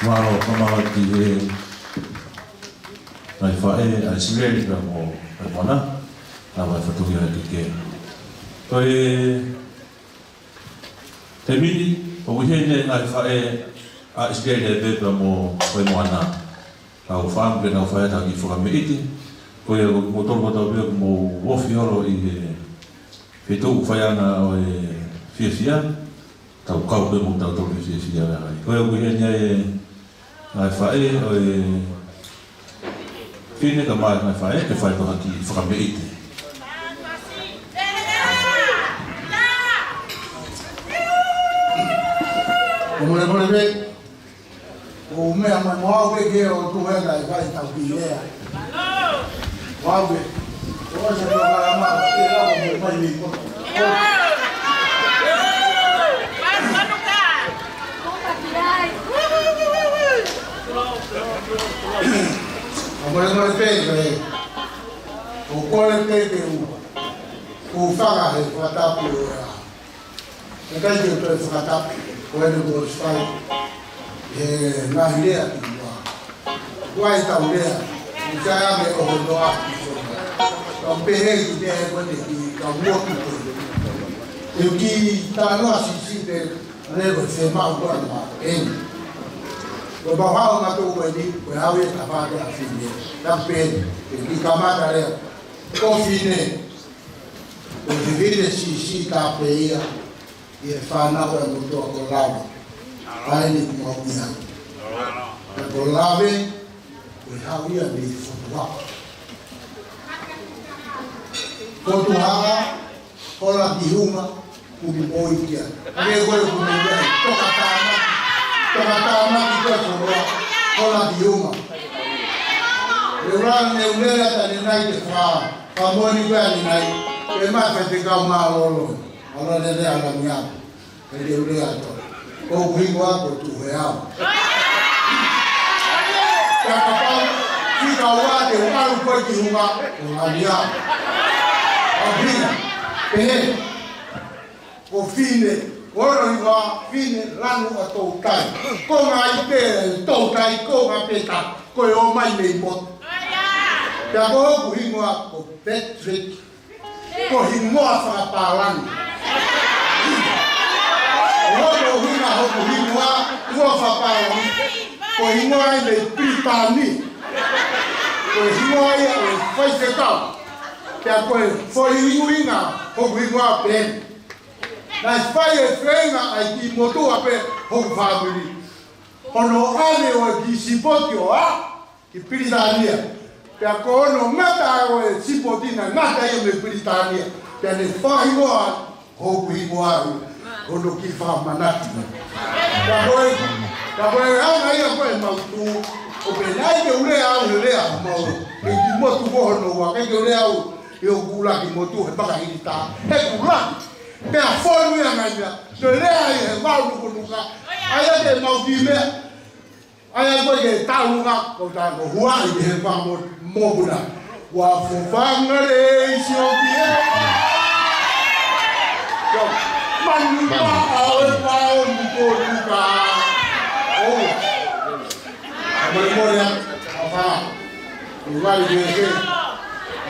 Maro kama ki e ai fa e a Isleli ka mo mana na ba fatu ki ke to e te mini O wihene ngai whae a iskele e pepa mo koe moana. Au whaam ke nau whae taki whakame iti. Koe mo tolo patau pia mo wofi horo i whetou whaianga o e whiawhia. Tau kau koe mo tau tolo i whiawhia. Koe wihene e ngai whae o e whine ka mai ngai whae ke whae toha ki whakame iti.
Mole mole be o me ama mo we ke o tu he dai vai tau ki lea wa we o se no para ma ke la mo mai ni ko mole mole be o ko le ke o fa ga he fa ta pu e ka je to fa ta When it was fight, na hilea kiwa. Why taulea? Mchaya me ohodoa. Kampehe ki te kwende ki kamua kipo. Yuki tano asisi te rego se mau kwa ma en. Lo bahao na to kwende kwa hawe tapade afine. Kampehe ki kamata leo. Kofine. O divide si tapeia. E whanau e motoa ko lawe. Ai ni kumauia. E ko lawe, koe hauia ni whanua. Ko tuhaga, ko la tihunga, kumi moikia. Ake koe kumi moikia, toka tāmaki koe whanua, ko la tihunga. Reurang ne ulea tani nai te whamoni koe ani nai, e mai whete kau maa lolo. Ala nere ala miam, ele ure ato. Ko kuingwa ko tu heao. Ya kapal, kita wate umaru ko kiunga ko miam. Abina, pehe. Ko fine, oro iwa fine lanu ato tai. Ko ngai pe to tai ko ngapeta, ko o mai nei mot. Ya ko kuingwa ko Patrick. Ko hingoa whakapalan. Hono hina hono hingoa ua whapalan. Ko hingoa i me Britani. Ko hingoa i o whaifekau. Kia koe whorihinguinga hoku hingoa pen. Nai whai e whenga ai ki motua pe hoku whamiri. Hono ane o ki sipoti o a ki Britania. Kia ko ono ngata o e sipotina ngata i me Britania. Kia ne whahingoa hoku hingoa hono ki whamanati. Kia koe hanga ia koe mautu. O pe nai ke ure au he lea mau. E ki motu hono wa ke ure au. E o kula ki motu he baka hirita. He kula. Pea whonu ia ngai mea. Te lea i he mau nuku nuka. Aia te mau ki mea. Aia koe ke tāunga. Ko tā ko hua i te he wha mōpuna. Wa fōwhangare i si o ki e. Manu pa au e pao nuko nuka. Oua. Mari moria. Apa. Uwari ke ke.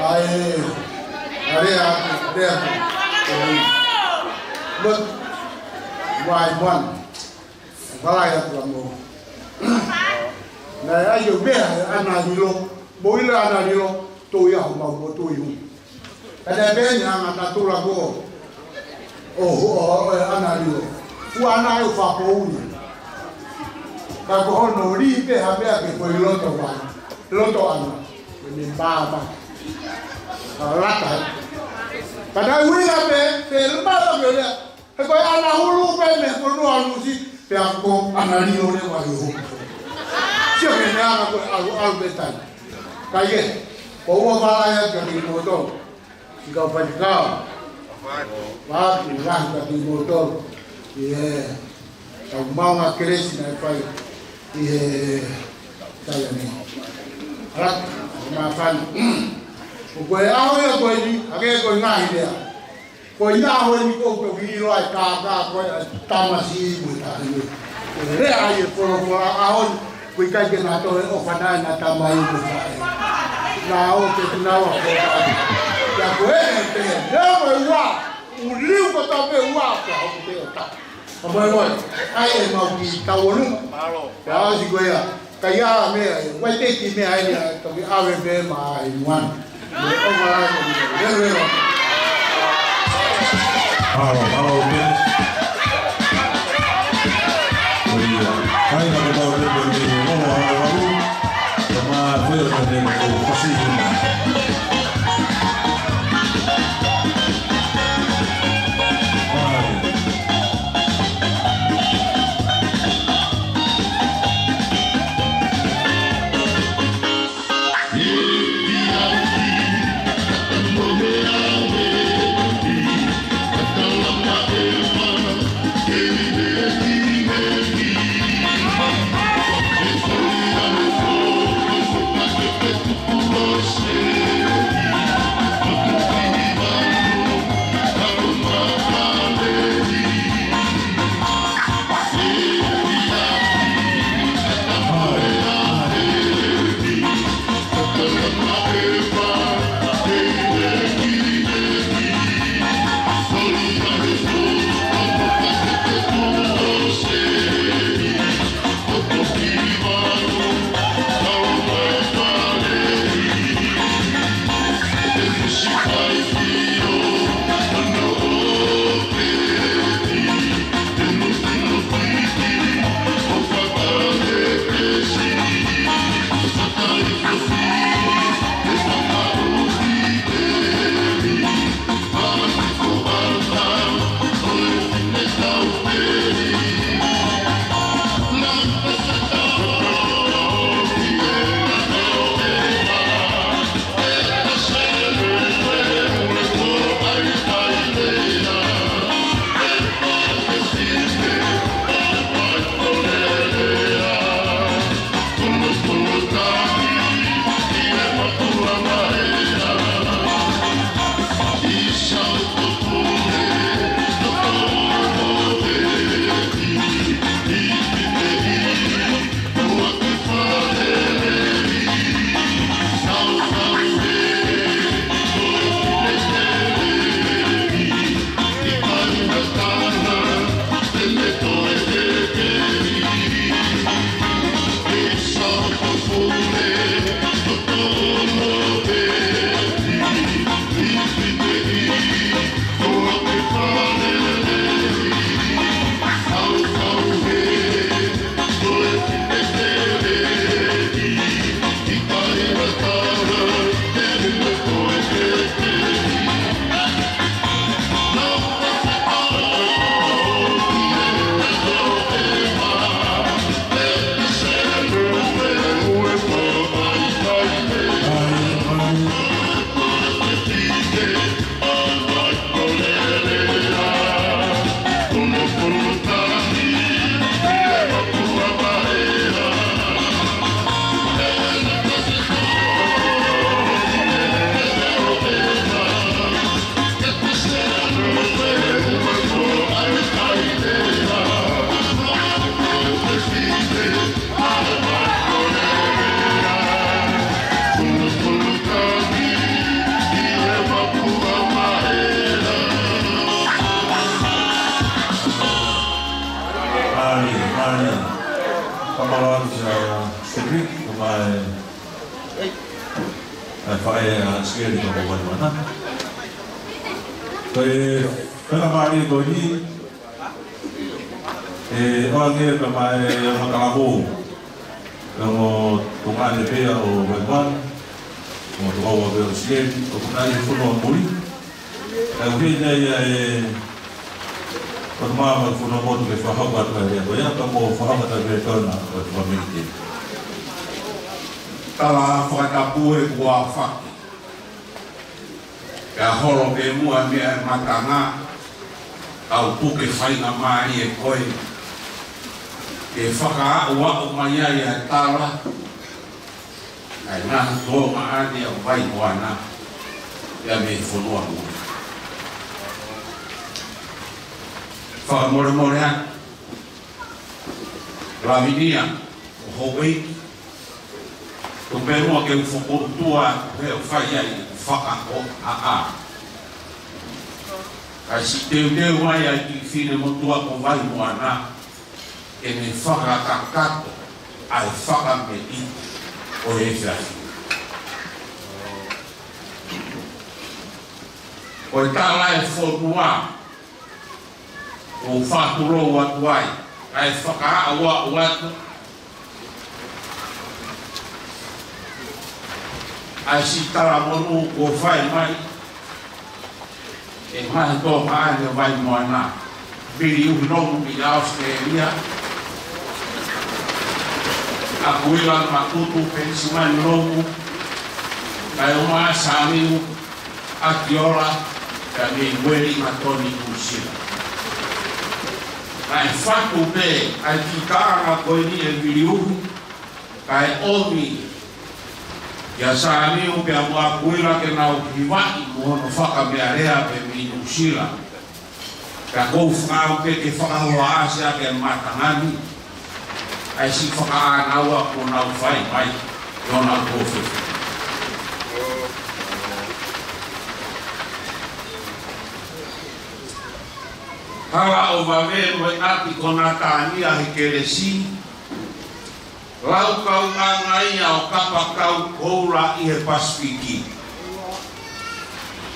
Ai. Area there. But why one? Wala ya tuamo. Na ayo be ana dilo. Boila ana dilo to ya mo to yu. Kada be nya na to la go. Oh ana dilo. Fu ana yo fa ko uni. Ka ko no ri pe ha be ke ko loto wa. Loto ana. Ni baba. Rata. Kada wila pe lmala pe e ko ana hulu pe me ko no anusi pe ko ana ri ore wa yo. Sio ke na ko al betan. Kaye. Ko wa bala ya ke ni moto. Ka pa ka. Va ki ran ka ni moto. Ye. Ka mama kresi na pai. Ye. Kaya ni. Rat ma fan. Ko e aho e ko ni age ko ngai dia ko ina ho ni ko ko gi ro ai ka ko tamasi mu ta ni re ai ko aho ko ka ke na to o fana na tamai mu ta na o ke na wa ko ya ko e te na mo wa u liu ko ta pe wa ka o te ta Mai mai ai e mau ki tawonu. Ya si goya. Kaya me wai te ki me ai ya to ki ave be mai wan. O mai re re.
Halo, Ben. Hai na ko le le no no ma foi o que eu faço. Sekali kau buat mana? Kalau mari kau ni, orang ni kemai makalabu, kalau tungan ni atau berbuat, kalau tuan awak bersikap, kalau nak ikut orang buli, kalau dia pertama berfungsi untuk berfaham apa dia, banyak kamu faham apa dia tahu nak berfaham.
Kalau whakatapu e kua whaki. Ka horo ke mua mea matanga au puke whainga mai e koe. Ke whakaua o mai ai e tala. Ai ngā tō maani au vai koana. Ia me whanua mua. Whakamore an. Ravinia o Hawaii. O pēroa ke uwhakotua pēo whai ai whaka o a.
Ai si teu mai ai ki fine motua ko vai moana. E me whakakakato ai whakameti o e whiahi. O e tāla e whonua o whāturo atu ai. Ai whakaawa o atu. Ai si tara monu o whai mai. E mai tō haane vai moana. Biri uhi nomu i Australia. A kuila makutu pensimai nomu. Kai o maa sāmiu a kiora. Ka me weri matoni kusira. Ai whatu pe, ai ki kāanga koini e biri uhi. Kai omi. Ia sāmiu pe a mua kuila ke nau hiwai mohono whakamearea pe minu sila. Ka kou whakau pe ke whakahoa asia ke matangani. Ai si whakaanaua ko nau whai mai. Yo nau kōwhiwhi. Hala o wawe mo ati kona tānia he keresi. Lau kau angai au kapa kau koura i he Pasifiki.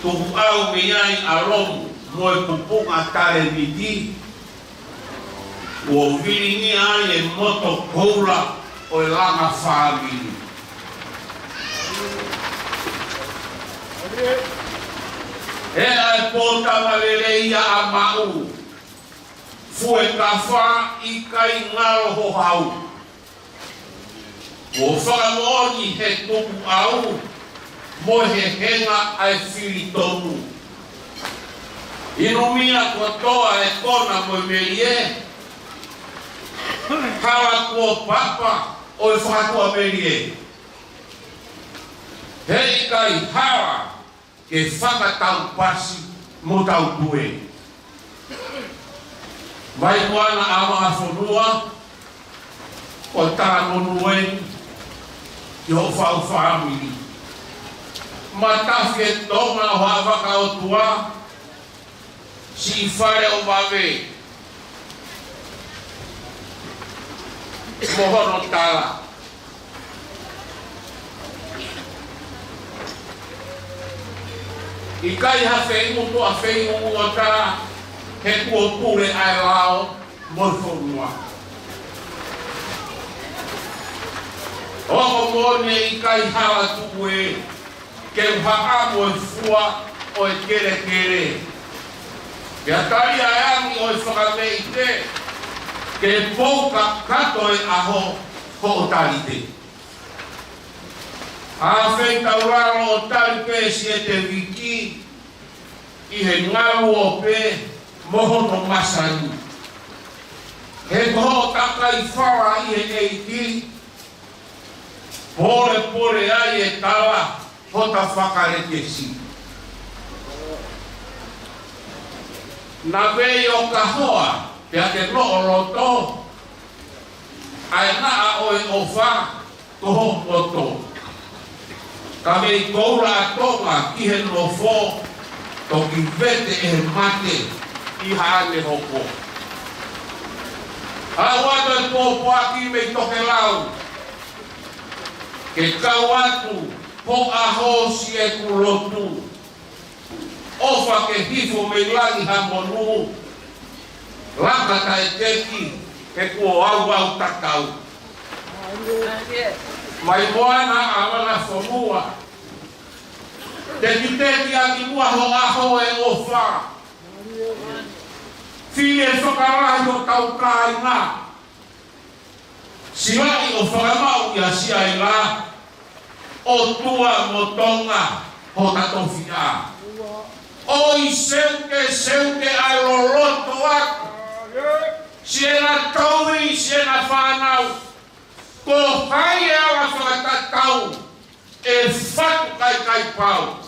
Tuhu au miai alomu mo e pupunga tare miti. O viringi ai e moto koura o e langa whāmini. E ai pōta malele ia a mau. Fue ka wha i kai ngaro ho hau. O whakamooni he tupu au, mo he henga ai whiri tonu. Inumia kua toa e kona mo merie, hawa kua papa o e whakatua merie. Hei kai hawa ke whakatau pasi mo tau tue. Vai moana ama a whanua, o tā monuen, ki ho whau whaamiri. Matawhi e tonga o hawaka o tua, si whare o wawe. Mohono tala. I kai hawhi mutu a whengu o tā, he kua pure ai lao, morfonua. Oho mone i kai hawa tuwe, ke uhaa mo e fua o e kere kere. Ke atari a yangi o e whakameite, ke pouka kato e aho ho o tarite. A whei tauraro o taripe si e te wiki, i he ngaru o pe, mohono masani. He koho taka i whawa i he eiti, pore ai e tala, hota whakarete si. Na vei o kahoa, pia te roto, ai naa o e ofa, koho roto. Ka mei koura a tonga ki he nofo, toki vete e he mate, i haane hoko. Awato e pōpō aki mei toke lau. Ke kau atu po aho si e kulotu. Ofa ke hifo mei langi hamonu. Laka e teki ke kua au takau. Mai moana amana whanua. Teki aki mua ho aho e ofa. Fie whakarahi o tau kai ngā. Sirai o whakamau i a sia i la. O tua mo tonga ho tatofi a. Oi seuke ai roroto aku. Siena tauri, siena whanau. Ko hai awa whakatatau. E whatu kai pau.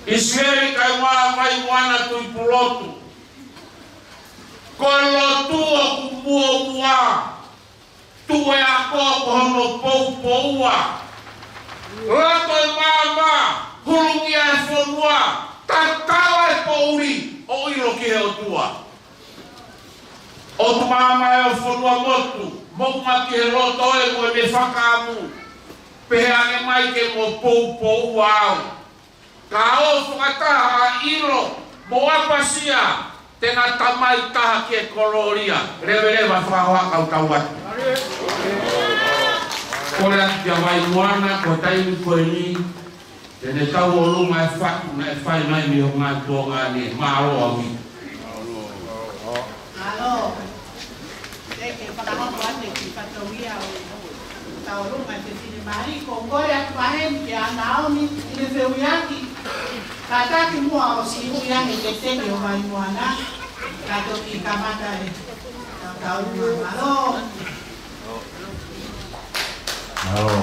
Isweri kai mai wana tui pulotu. Ko lotu o kumua. Tue a koko hono pou. Lato i mama, hulungi e whanua.
Takawa e pouri o ilo ki he o tua. O tu mama e o whanua motu, mouma ki he roto e mo me whakaamu. Pehe ane mai ke mo pou au. Ka o whakataha a ilo, mo apasia, tena tamai taha ki e kororia. Rewa whahoa kau tau atu. Kore ati a vai moana, ko taimi koe ni, tene tau o lunga e whatu na e whai mai mi o ngā tonga ne, maro a mi.
Alo, ke whakahoko ate ki whatauia o tau runga te tine mahi, ko kore atu ahen ki a Naomi, ine whiuiaki, ka taki mua o si huiangi te teke o vai moana, ka toki kamata e tau runga. Alo.
Alo.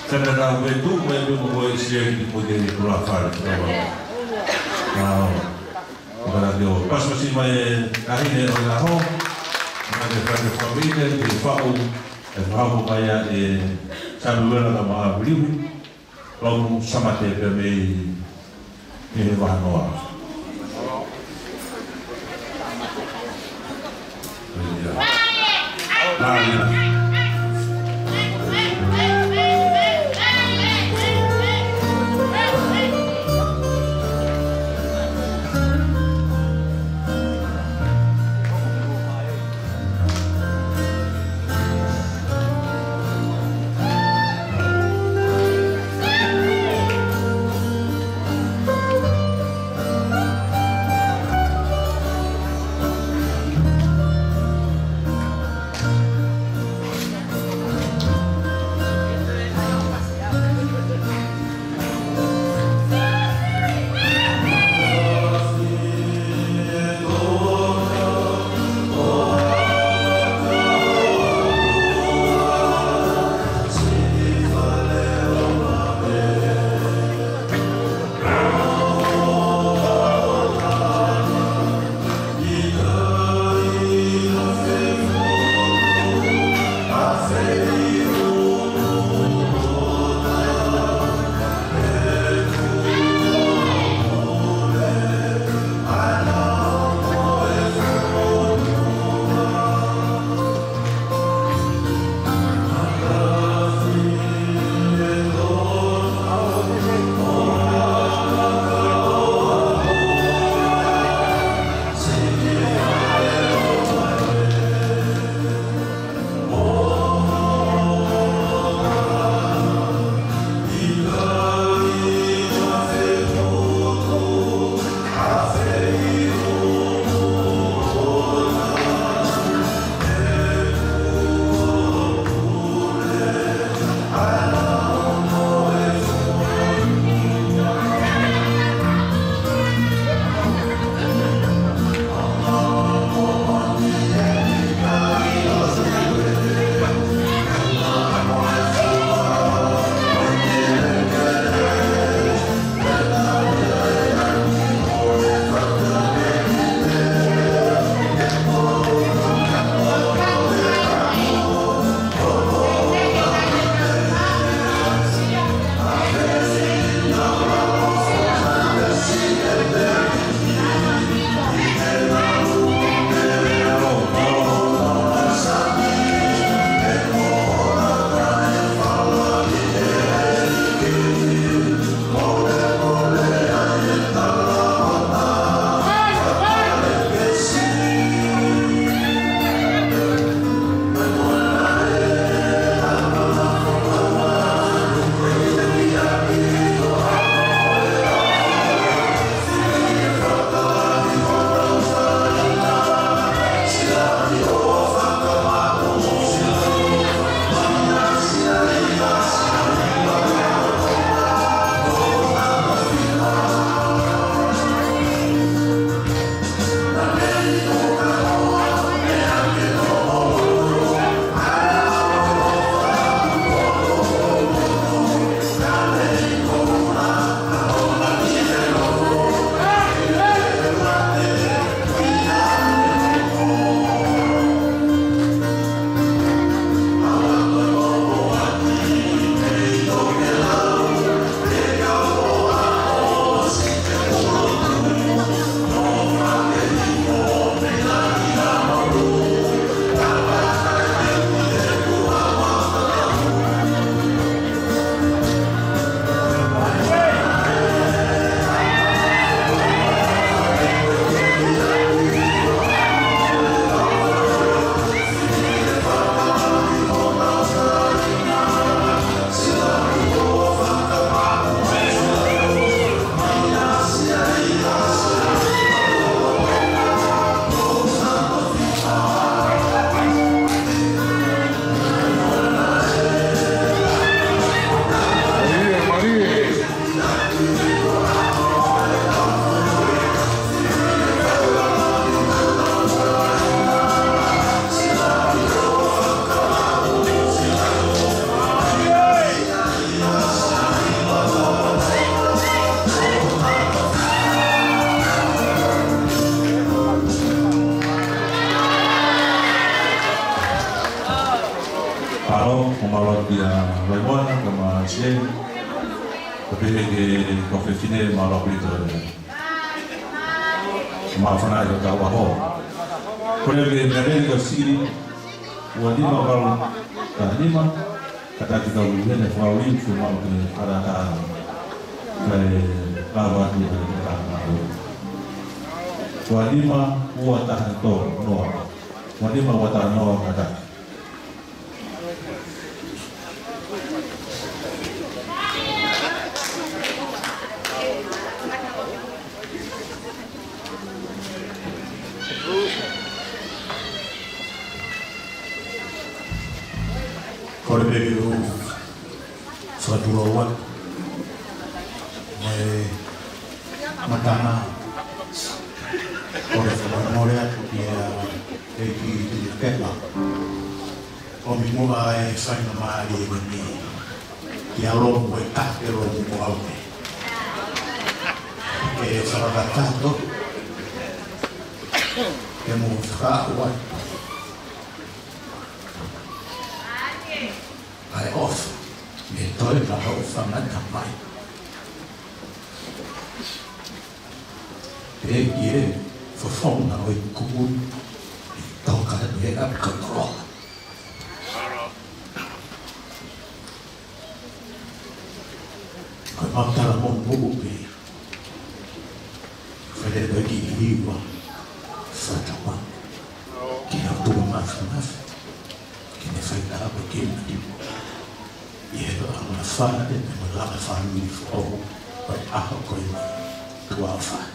Tēnā nā ue tū, me rungu o isi ki mo te kura whare. Alo. Kora te o pasmasi mai e ahine o ngā ho. Ngā te whake whamine, te whao, e whao mai a e samuela ka maa wiriwi. Lau samate pe mei he wahanoa. Marcial, tapi kau fitine malah itu, maafkan aja kau apa. Kau yang dari kasih, wadima kalau wadima kata kita ulian Fawin cuma pada lawan di tanah. Wadima watahan to Noah, wadima watahan Noah kata.
Kau begitu suatu lawan, matana, kau melihat dia di kepala, kau mulai saya memahami ini, dia lom berkat dia lom muawe, sahabat satu, dia mau sekarang. Ai off, me toi la off na kampai. Ye, for phone na oi kumun. Tao ka de ap control. Ko pa ta mo mo be. Fede de ki hiwa. Fatama. Ki na tu mas. Ki ne fai la ba ki na di. Yeah, I'm a fan and I'm a lot of family for all, but I'm going to our fan.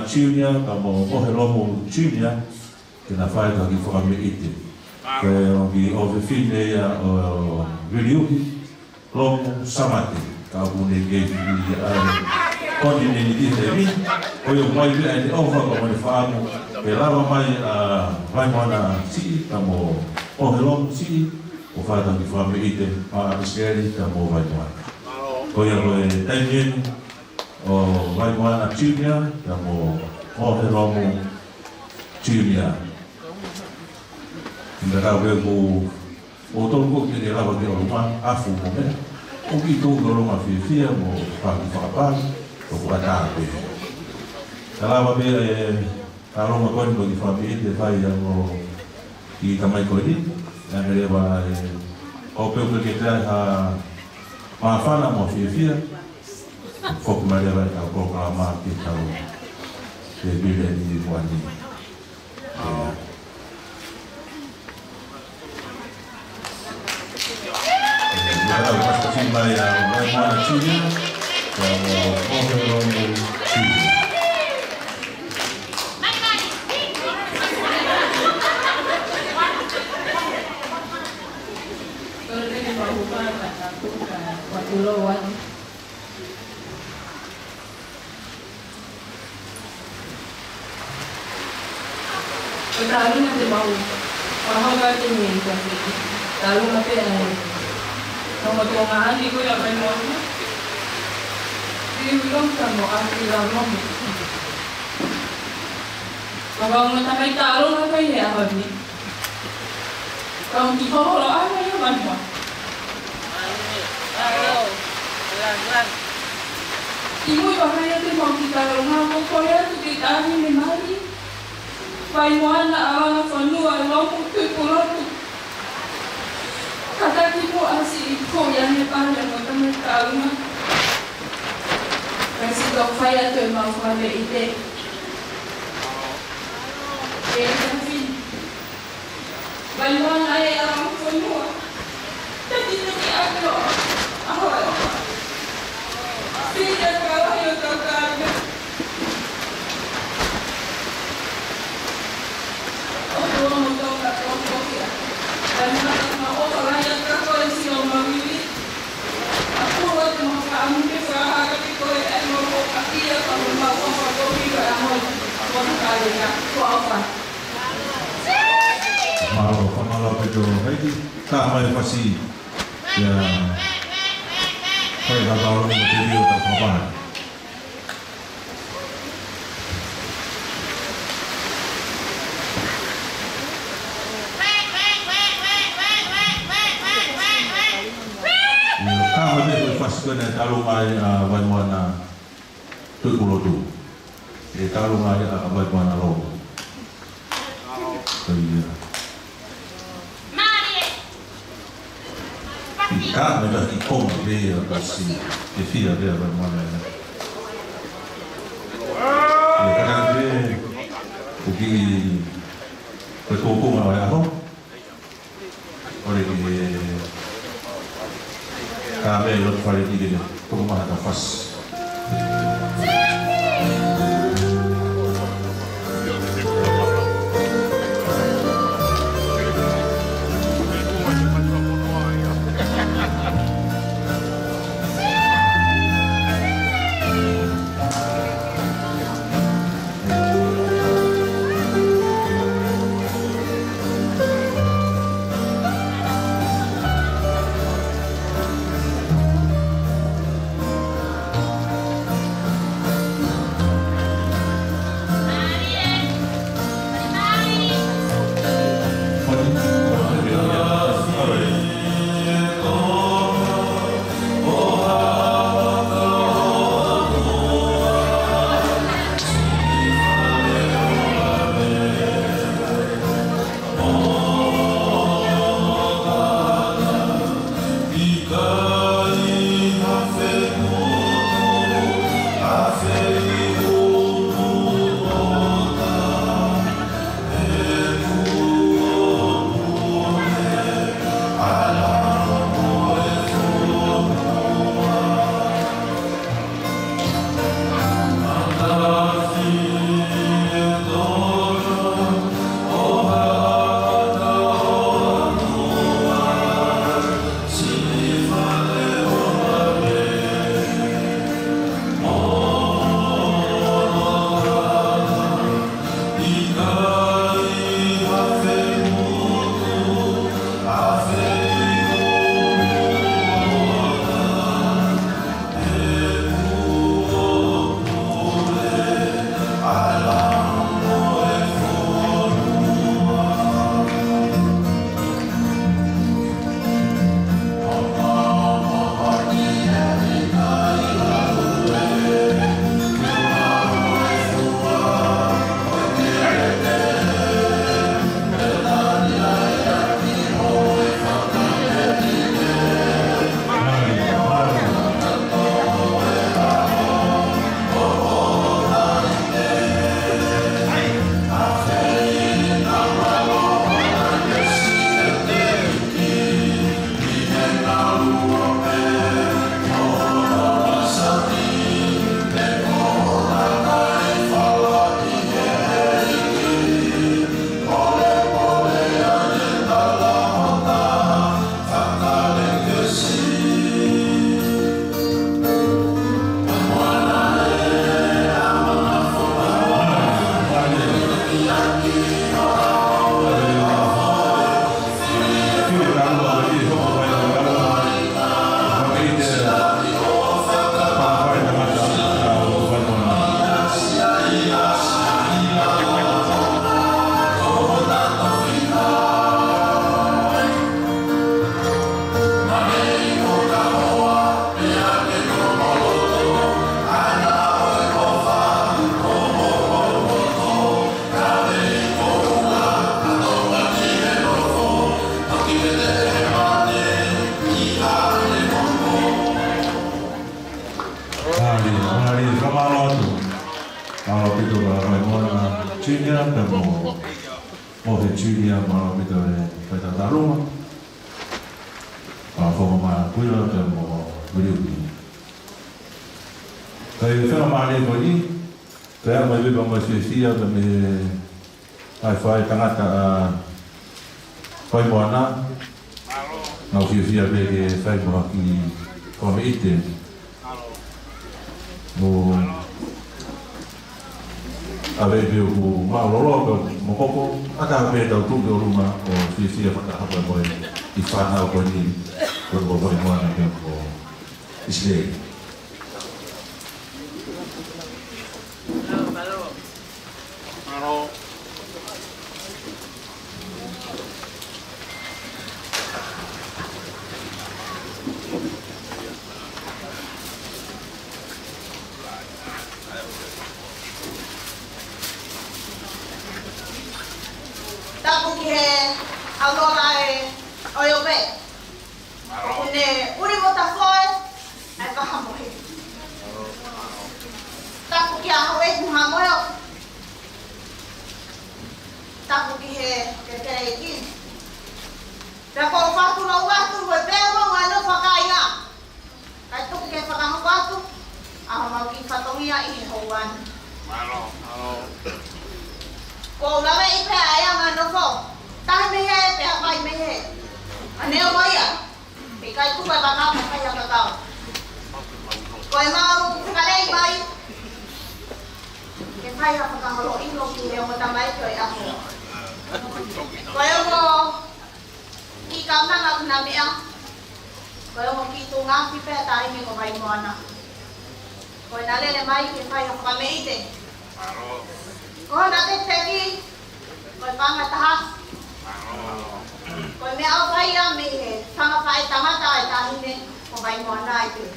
Junior, kamo mohe lomo Junior, kena whae ka ki whakame ite. Koe rongi o whiwhine ia o Wiriuki, lomo Samate, ka pune kei whiwhi ai. Koni nini tite mi, koe o mai wea ni oha ka mone whaamu, ke lawa mai a vai moana sii, kamo mohe lomo sii, o whae ka ki whakame ite, a iskeri kamo vai moana. Koe a koe taimien, o vai moana Junior, kamo mohe lomo Junior. Nda ka we o tolu ko ke lawa ke o ma afu mo me. O ki to lo ma fia mo pa pa o ko ata pe. Lawa be a lo ma ko ni fa be de fa ya mo ki ka mai ko ni. Na re ba o pe ko ke ta ha ma fa na mo fia. Foku Maria vai ao proclamar que está o Bíblia de Guarani. Agora eu acho que vai a Chile, o Chile.
Lalu nanti mau, orang orang tu ni jadi, lalu nanti nama tuangan ni kau yang mahu, dia bilang kamu ahli dalam. Kalau orang tak tahu apa yang apa ni, kamu tu kalau apa yang mana? Ibu bahaya tu mau kita orang kau yang tu kita ni mari. Pai moana awana whanua e lomu tupuratu. Kataki mo asi i ko ia me pare mo tame kaunga. Kasi tau whai atu e mau whare i te. E tafi. Pai moana e awana whanua. Taki taki akro. Ahoa e oha. Pita kawai o tau kaunga. Orang tahu tak tahu kopi dan nak orang yang terkau si orang ini aku buat makan mungkin saya akan ikut mau kopi atau mau kopi ke amol orang kaya aku apa
Whamalo peto haiti. Tā mai pasi. Ia. Pai kakao mo te rio ta whapana. Kama me paskona talo mai vai mana tukulotu. E talo mai vai mana ro. Kama me ki kom be pasi e fia be vai mana. E kana be o ki ko ko mai aho. Ore ki kami yang paling tinggi rumah nafas. Sia me ai fai tangata fai moana na sia be ke fai mo ki ko ite mo ave be o maololo mo koko ata be tau tu o ruma o fia whakahapa mo I whanau ko ni ko moana me o Israel.
Tapu ki he aurora o yo be. Une uri mo ta foi ai ka hamo he. Tapu ki a hoe mu hamo yo. Tapu ki he ke ki. Ra ko fatu no watu we be mo ano whakaia. Kai tuku ke whakaha watu. Aho mau ki whatongia I houan. Ko lawe I pe aya ngano fo. Tahi me he pe apai me he. Aneo moia. Pe kai ku ba ka pa ya ka ka. Ko e mau ku ka lei mai. Ke pai ha ka holo I no ki he mo ta mai ko ya ho. Ko e mo ki ka na na me a. Ko e mo ki tu nga pi pe tahi me ko mai mo ana. Ko na le mai ke pai ha ka me ite. Ko na te teki. Ko panga tahas. Ko me au vai a me he. Tanga pai tamata ai tahi ne ko vai mo ana ite.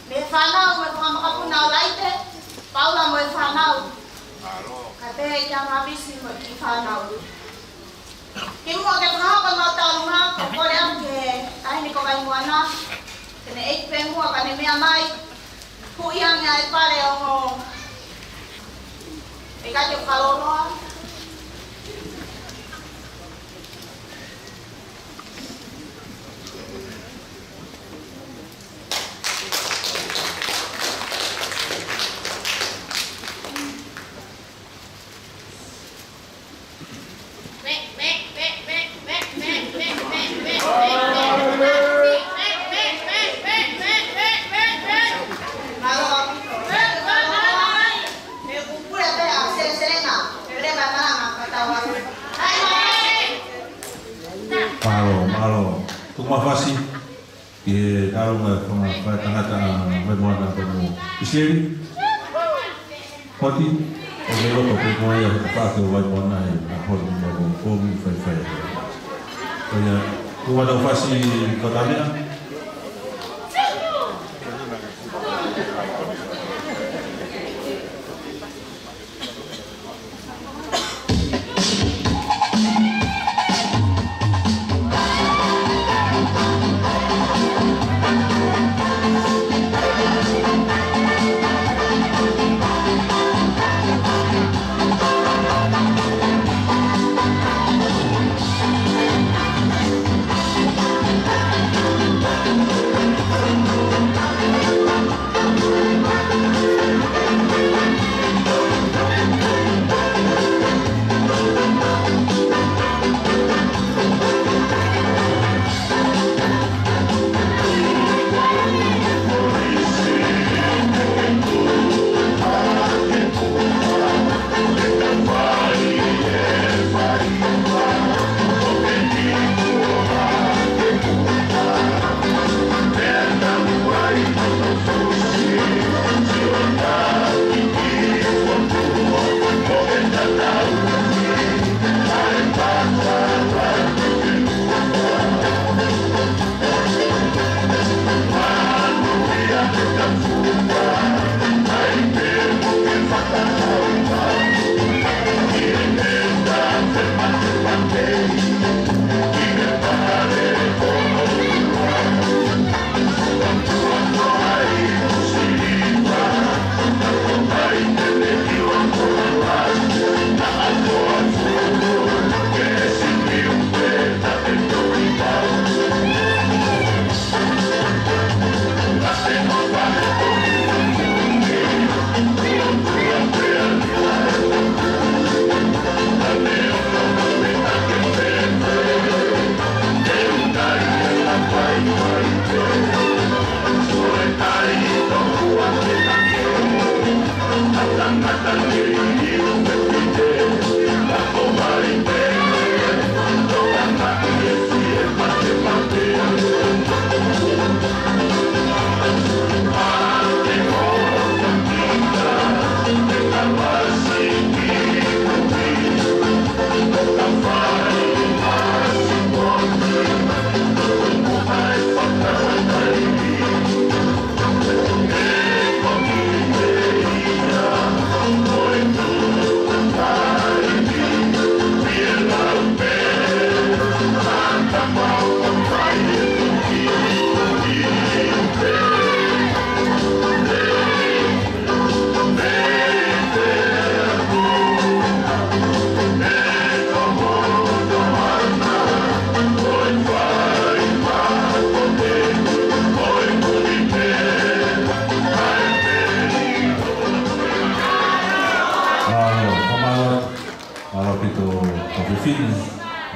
Me whanau me whakamakapunau laite. Paula mo e whanau. Ka te hei kia mabisi mo ki whanau. Ki mua ke whahaka mau taurunga. Ko kore am ke tahi ne ko vai mo ana. Kene eipe mua ka ne mea mai. Hui anga e pare o mo. E ka te whaloroa.
Malo, kuma fasi ke tarunga kuma tangata me moana ko mo Israel. Poti o me lo ko mo ia ka ke vai moana e a ho mo ko mi fai. Oya, kuma da fasi ko tamia.
Thank you.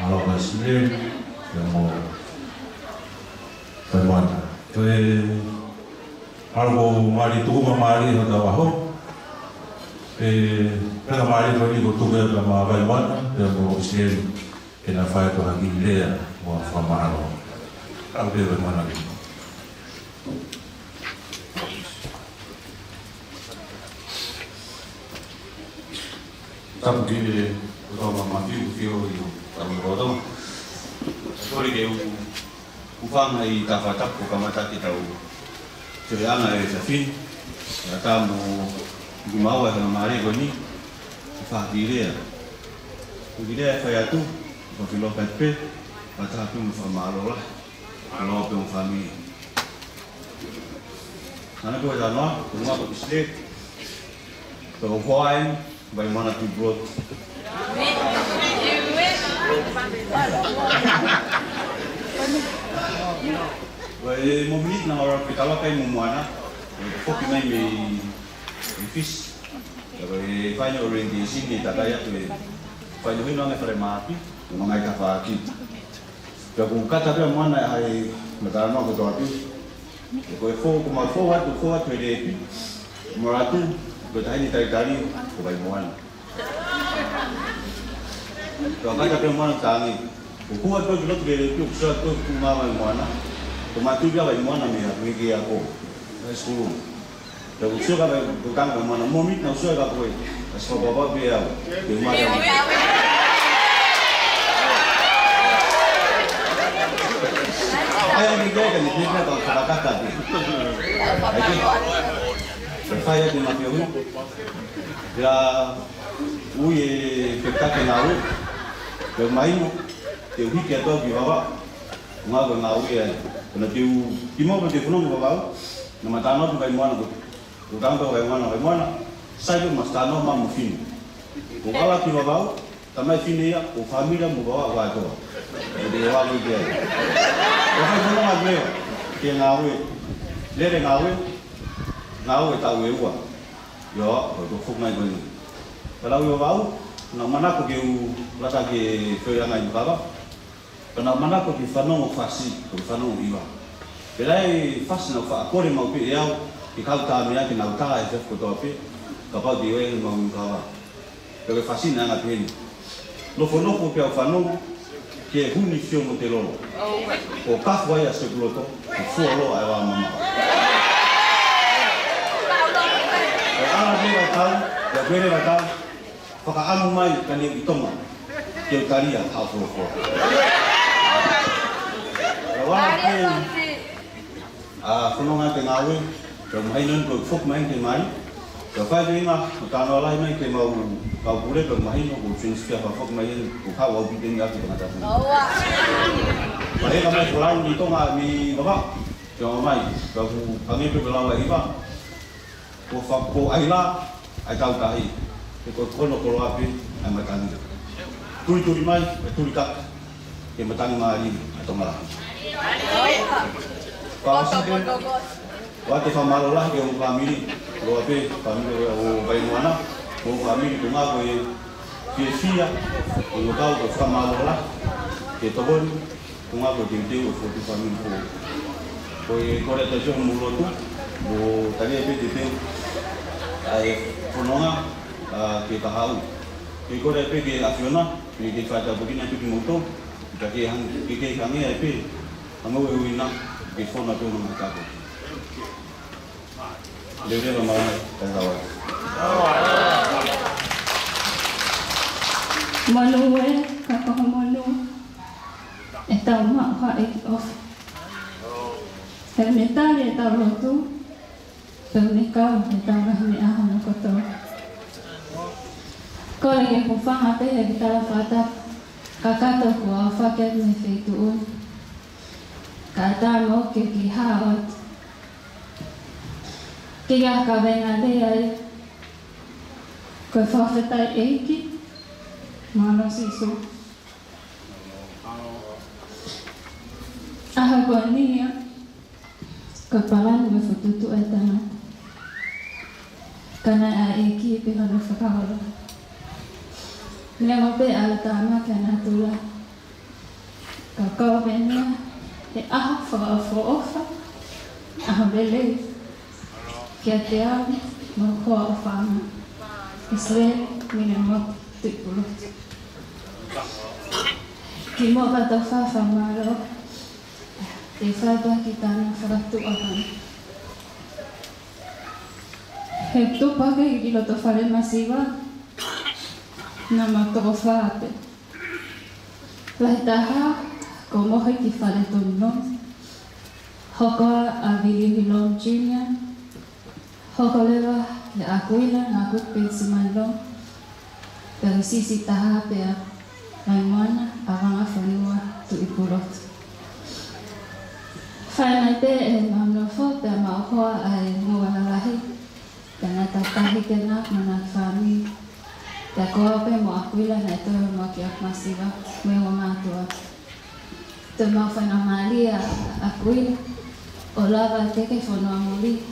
Alo kasih yang mau bagaimana? Algo mari tu mari ada waho. Pela mari tu ni tu bela ma bagaimana? Yang mau sendiri kena fai tu lagi dia mau faham alo. Algo bagaimana ni?
Tapi kalau mati ufio itu kami bodoh. Sorry ke ufang hai tafatak kukamata kita cereana safi. Kata mu gumawa dengan mari goni ufah dia. Dia saya tu kalau pepe kata aku mufamalo lah. Kalau aku mufami. Karena aku dah nak rumah aku istri. Kalau kawan bagaimana tu bro? Wah, mobilit na orang kita lah kayak mumuana, kopi main di fish, tapi banyak orientasi ni tak ada tu, banyak orang yang fermati, mengenai kafaki. Kalau kata tu mana hai, macam mana tu api, kalau forward tu dia, meratu. Bertanya tadi kebaikan. Kalau kata perempuan tangi, kuat tu juga beri tu satu kumah mana, kumah tu juga mana ni aku pergi aku, sekolah. Kalau usia kalau bukan mana, momit nak usia kalau boleh, asal bapa biar rumah dia. Ayah ni dia kan dia nak kata tadi. Saya di Mafiawi, dia uye pekak nawi, bermain, dia uji kita di bawah, mengaku nawi ya, karena dia timur berarti penuh bawah, nama tanah tu bagaimana tu, utang tu bagaimana, saya tu mas tanah mam mufin, bukan di bawah, tamai fin ya, family membawa wajah, jadi wajah dia, bukan cuma wajah, dia nawi, dia nawi. Ngau tahu ya, yo, itu fungsi ni. Kalau yo bau, nak mana aku kau rasa ke perangai bapa, kalau mana aku di fanong fasi, di fanong iwa. Belai fasi nak aku ni mau pergi yau, ikau tahu ni aku nak tahu je aku tahu pergi, kapal dia yang mau kawa. Kalau fasi nak pergi, lo fanong aku pergi fanong, ke huni fiu mutelo. O kafwa ya sebeloto, fuolo ayam mama. Dia tahu, dia boleh tahu. Pakai amu mai kan dia hitung, dia karya apa. Awak penongan tengawi, bermain untuk fuk main kemari. Lepas itu mah tanah lain main kemau kau boleh bermain untuk jenis apa fuk main buka wau bikin lagi pengacara. Baik kami pulang itu mah mi bapak, jangan main. Kau kami berpulang lagi pak. Ko aila ai tau kai ko kono ko api ai matani tuli mai tuli kak ke matani mari atau malah kalau sih waktu famalo lah ke family lo api family o baimuana o family ko ngago ke sia ko tau ko famalo lah ke tobon ko ngago tinti o foto family ko ko reta jo mulo tu bo tadi api tinti ai punonga kita tahu kita dah pergi afiona pergi fata begini pergi motor jadi hang pergi kami api kamu wina di phone atau nama kamu dia nama tahu
Manuwe kakak manu etau mak kau off ternyata tahu tu Pernikahan kita kami aham kotor. Kau lagi kufang apa yang kita lakukan? Kakak tu kuah fakir ni fituun. Kata mau kekihawat. Kaya kawin ada ay. Kau fakir eki. Mana sisu. Aham ni ya. Kepala ni berfoto ay tangan. Karena eki pihak fakaholo. Nilai mobil alat tamak karena itulah whakao venea, he aha whakaofa, aha lele, kia te au, mo koa o whaanga, Israel, mine mo tuipulo. Ki mo kata whawhamaro, te whapa ki tāna whakatu ahana. He tupake i loto whare masiwa, na matoko whape. Lai taha, ko mohi ki whare tono. Hokoa a William Hilom Jr. Hoko lewa le akuila na akut pensi manlo. Pero sisi taha pea Maimwana awanga whanua tu ipurotu. Whainai pe e mamnofo pea mauhoa ai muwalalahi. Pea nga tatahi kena mana whami. Pea koa pe mo akuila na itohe mo ki akmasiwa meo mātua. Te mau whanamali a akuila. O lava teke whanua muli.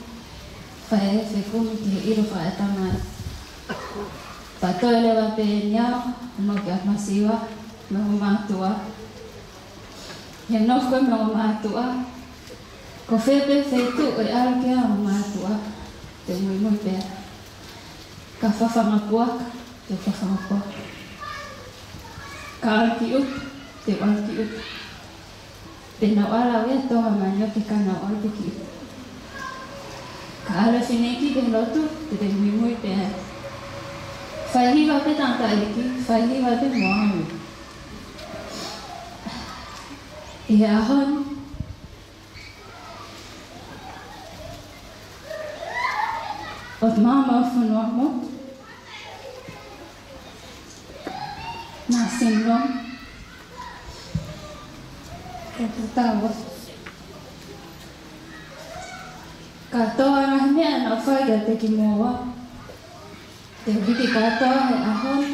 Whae whekumi ki he iro whae tamai. Patoe lewa pe niao, mo ki akmasiwa, meo mātua. He nofko meo mātua. Ko whepe whetu o arakea o mātua. Te mui pea. Ka whawhangapuaka, te whawhangapuaka. Ka arki upu, te arki upu. Pena wala wea toha manio ke kana o te ki. Ka ala wheneki te lotu, te mui pea. Whaihiwa pe tanta eki, whaihiwa pe moamu. I ahon, o mama whanua mo, nā sinong, e putawa. Ka toa rahi mea nā whaiga te ki moa. Te wiki katoa he ahon,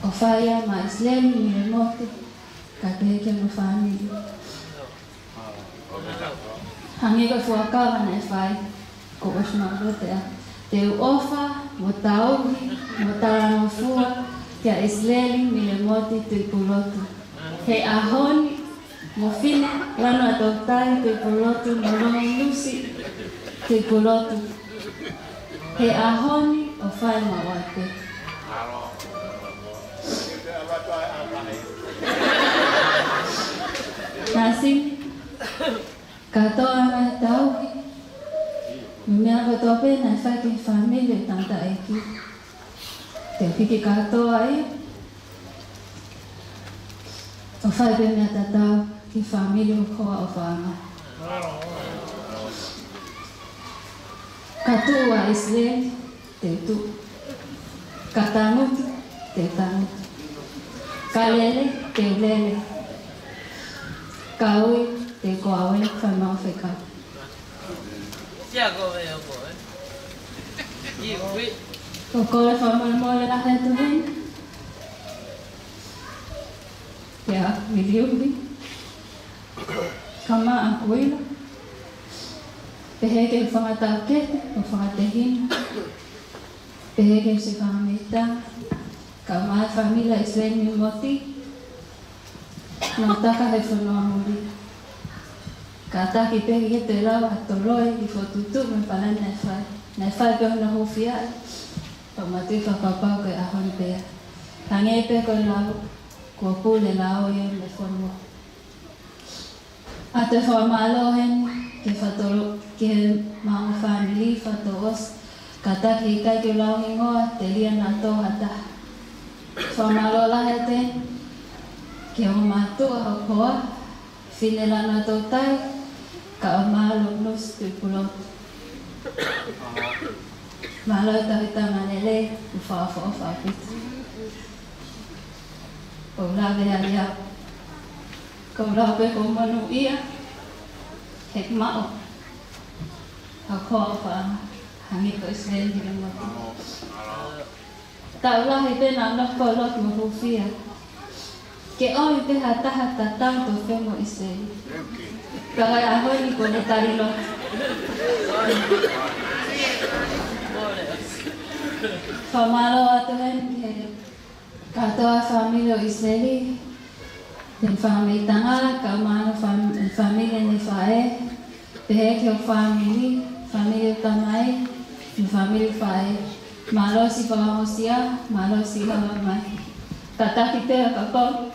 o whaia ma Islemi ni me mote, ka peke mo whaniri. Hangi ka fuakawa na e whai, ko osma rotea. Te uofa, mo tauhi, mo taranofua, kia Islemi ni me mote tui pulotu. He ahoni, mo fine, rano atautai tui pulotu, mo rongo nusi tui pulotu. He ahoni, o whai mawate. Nasi, katoa mai tauhi. Mea katoa pe na whai ki whamile tanta eki. Te piki katoa e. O whai pe mea tatau ki whamile o koa o whanga. Katua Israel, te tu. Ka tangutu, te tangutu. Ka lele, te lele. Ka ui, te koawe, whaimau wheka.
Sia ko veo ko ui.
Ko kore whamau la he tu hei. Ia, miliuri. Ka maa kuila. Peheke whangatau kete, o whangatehina. Peheke se whangamita. Ka mai whamila Islemi moti. Nā taka he whanua muri. Ka taki pehi e te rau a toloi i whotutu me whanai nei whai. Nei whai peho na hofi ai. O matui whakapau koe ahon pea. Ka ngei pe koe lau, kua pule lau i me whanua. A te whamalo heni, ke whatoro, ke maunga whanili, whatoos. Ka taki i kai ke lau ingoa, te lia nā tōhata. Whamalo lahe tēni. Ke o mātua o koa, whinela nā tōtai, ka o mālo nus tui pulotu. Mālo tawita manele, u whawha o whawhitu. Ko lawe ali au. Ko lawe ko manu ia, hek mao. Hau koa o whaanga, hangi ko Israel hira mati. Tau lahi pena noko lotu o hufia. Ke oi te hataha tatau to whengo Israel. Kagai ahoi ko ne tari lotu. Whamalo atu hen ke katoa whamilo Israeli. Den whameitanga, ka umana familia ni whae, pehe ke o familia tamai, ni familia whae. Malosi whakahosia, malosi hawa mai. Tataki te a kako.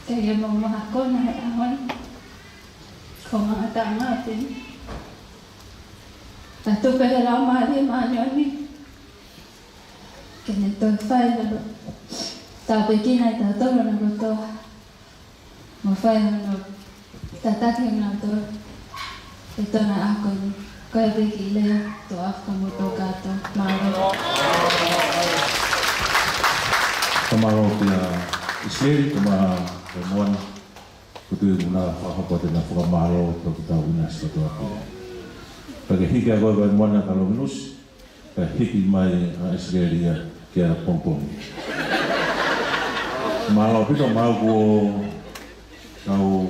Kaya mo mahakona he ahon. Ko mga tanga tin. Tatu pehe lau mali maanyoni. Kene to whae lalo. Tau pekina i tatolo na kotoa. Mo whae hano tataki na to. Ito na ako ni. Kaya beki lea to afka mo to kato. Maro.
Kamaro pia isleri kama kemuan kutu guna whakapote na whakamaro to kita unas to aku. Pagi hiki agoi bai moana kalau minus, hiki mai isleri ya kia pompong. Malo pito mau ko kau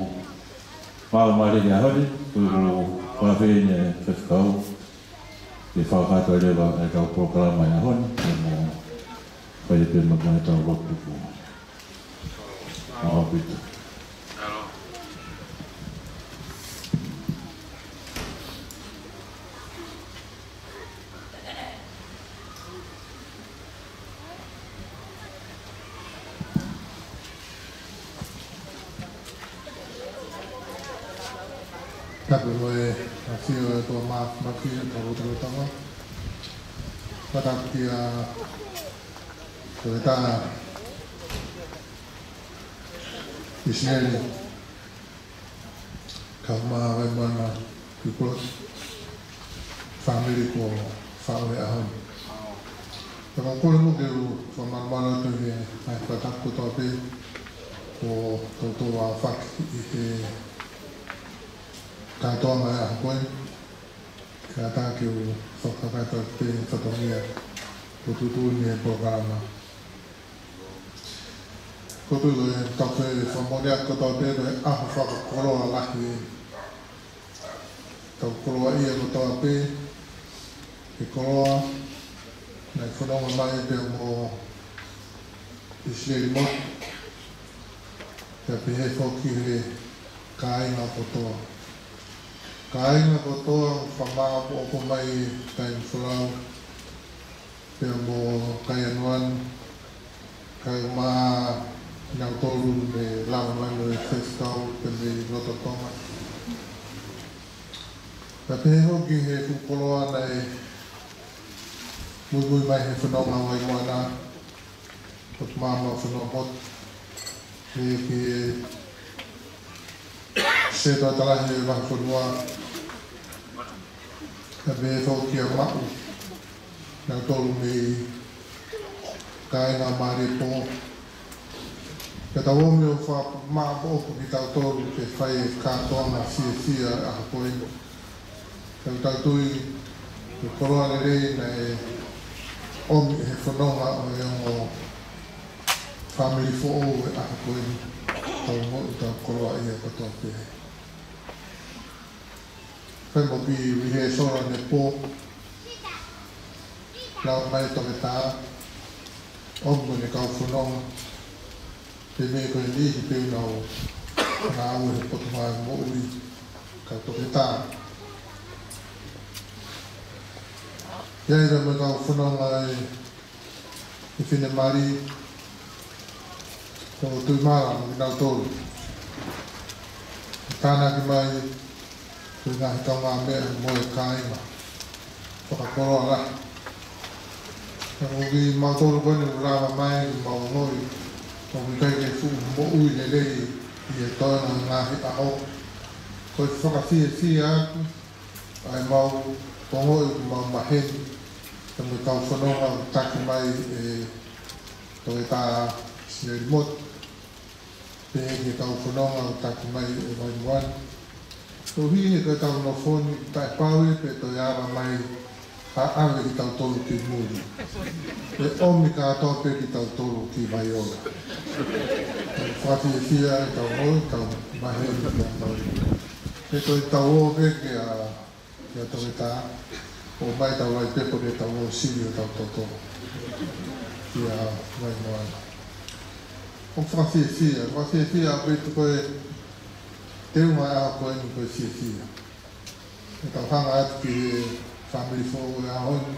mau mari dia hari tu pavenya fekau di whakato lewa kau proklama ya hon mo pai te magana tau waktu ko. Mau pito.
Tapi boleh hasil tu maaf tahu terutama pada dia kita Israel kama mana people family ko family ahon. Kalau kau nak kau sama mana tu ni, pada aku tapi ko tu wafak itu katoa mai a koe ka ta ki o whakakato te whatongia o tutu ni e programa. Ko tu e tau te whamonea koto te e ahu whakakoroa lahi e. Tau koroa ia ko tau ape e koroa nei whanonga mai te mo Israeli mo te pehe whoki he kāinga kotoa. Kainga kotoa whamā po mai kai whalau pia mo kai anuan kai mā ngau tolu me lau manu e wheskau pe me roto tonga. Ka pehe hoki he kukoloa nei mui mai he whanonga wai moana kot māma whanonga hot he ki se to talahi e wahi whanua ka me whauki a mau nau tolu me kāinga maare pō ka tau omi o wha maa pōku ki tau tolu te whai e kātoanga fia a hakoe ka tau tui ke koroa le rei na e omi he whanonga o e o family fo o e a hakoe tau mo i tau koroa i e katoa pehe. Whai mo pi wihe sora ne pō, lau mai toke tā, omu ne kau whanonga, te me koe lihi peu nau, ngā au he poto mai mo ui, kau toke tā. Iai ra me kau whanonga e whine mari, ko tui mara mo ki nau tolu. Tāna ki mai, tui ngahi tau ngā mea mo e kāinga. Whakakoroa la. Ka mo ki mau tolu koene urawa mai, mau ngoi, mo ki kai ke fu mo ui le lei, i e toina ngahi aho. Ko i whakawhia atu, ai mau pongoi mau maheni, ka mo kau whanonga taki mai e toi tā sineri motu. Pehe ke kau whanonga o taki mai e waimuan. Tō hi e koe tau no whoni tai paue pe toi awa mai ha awe ki tau tolu ki muri. E omi ka atoa pe ki tau tolu ki mai ora. Whati e fia e tau hoi, tau maheni ki tau hoi. E toi tau o pe ke a toke tā, o mai tau lai pepo ke tau o siri o tau toto. Ki a waimuan.
o whakawhiawhia a pētu koe te unga a koe ni koe whiawhia. E tau hanga atu ki he family fōu e ahoni,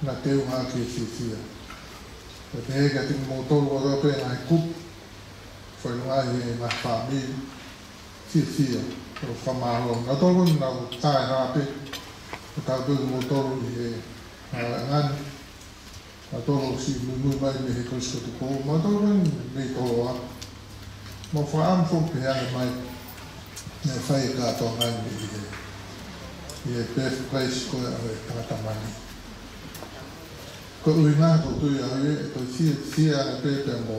na te unga ki he whiawhia. E te heke ati mō tolu o rope nga he kup, whainunga he nga whamiri, whiawhia, o whamaholo. Nga tolu ni nau tae hape, o tau tūku mō tolu ni he ngani, ma tolo si mui mai me he koisko te kou, ma tolo ni me tolo a. Ma whaam fōk pe hanga mai, ne whai e kātoa ngai me i e birthplace koe a e tangata mani. Ko ui ngā ko tui a ue, e toi sia ane pēpea mō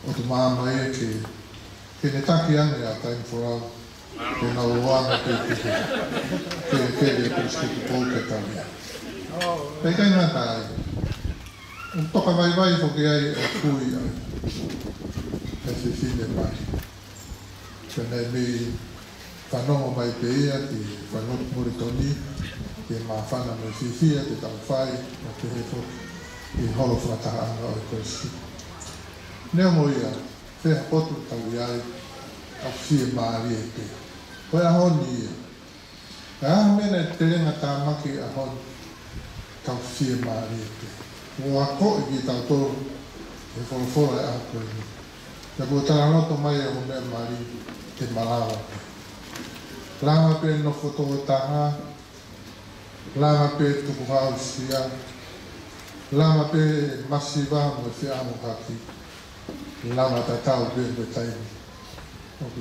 o tu māma e ke ne taki ane a time for all, ke nau wāna pēpea, ke e koisko te kou ke tawia. Pei kai ngā tāi, un toka vai vai fo ke ai e kui ai, e se fine mai. Pene mei whanongo mai te ia, te whanongo moritoni, te mawhana me whiwhia, te tau whai, o te hefo, i holo whataanga o e koiski. Nea mo ia, wheha potu tau iai, au whie maari e te. Koe ahoni ia. Ka aha mena te renga tā maki ahoni, tau whie maari e te. Mo a ko i ki tau tōru, e wholofora e aho koe ni. Ka kua tara noto mai e ho mea maari, te malawa te. Langa pe no foto taha, langa pe tuku hausia, langa pe masiva mo se amo haki, langa tatau pe me taimi. Oku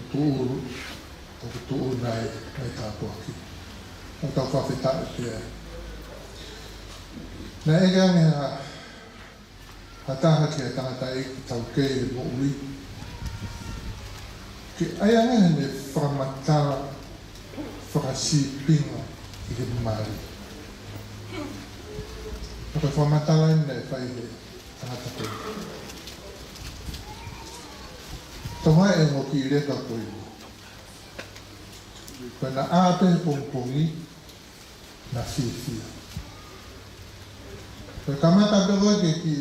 tuuru nai tāpu aki. O tau whawhita e pia. Nā ege ange hataha ki a tangata e ki tau kei mo ui. Ki ai ange ne whamatara whakasi pinga i ke maari. Ka whamatala ina e whai he tangata koe. Tonga e mo ki reka koe. Koe na āpe pongpongi na whiwhia. Koe kamata pe koe ke ki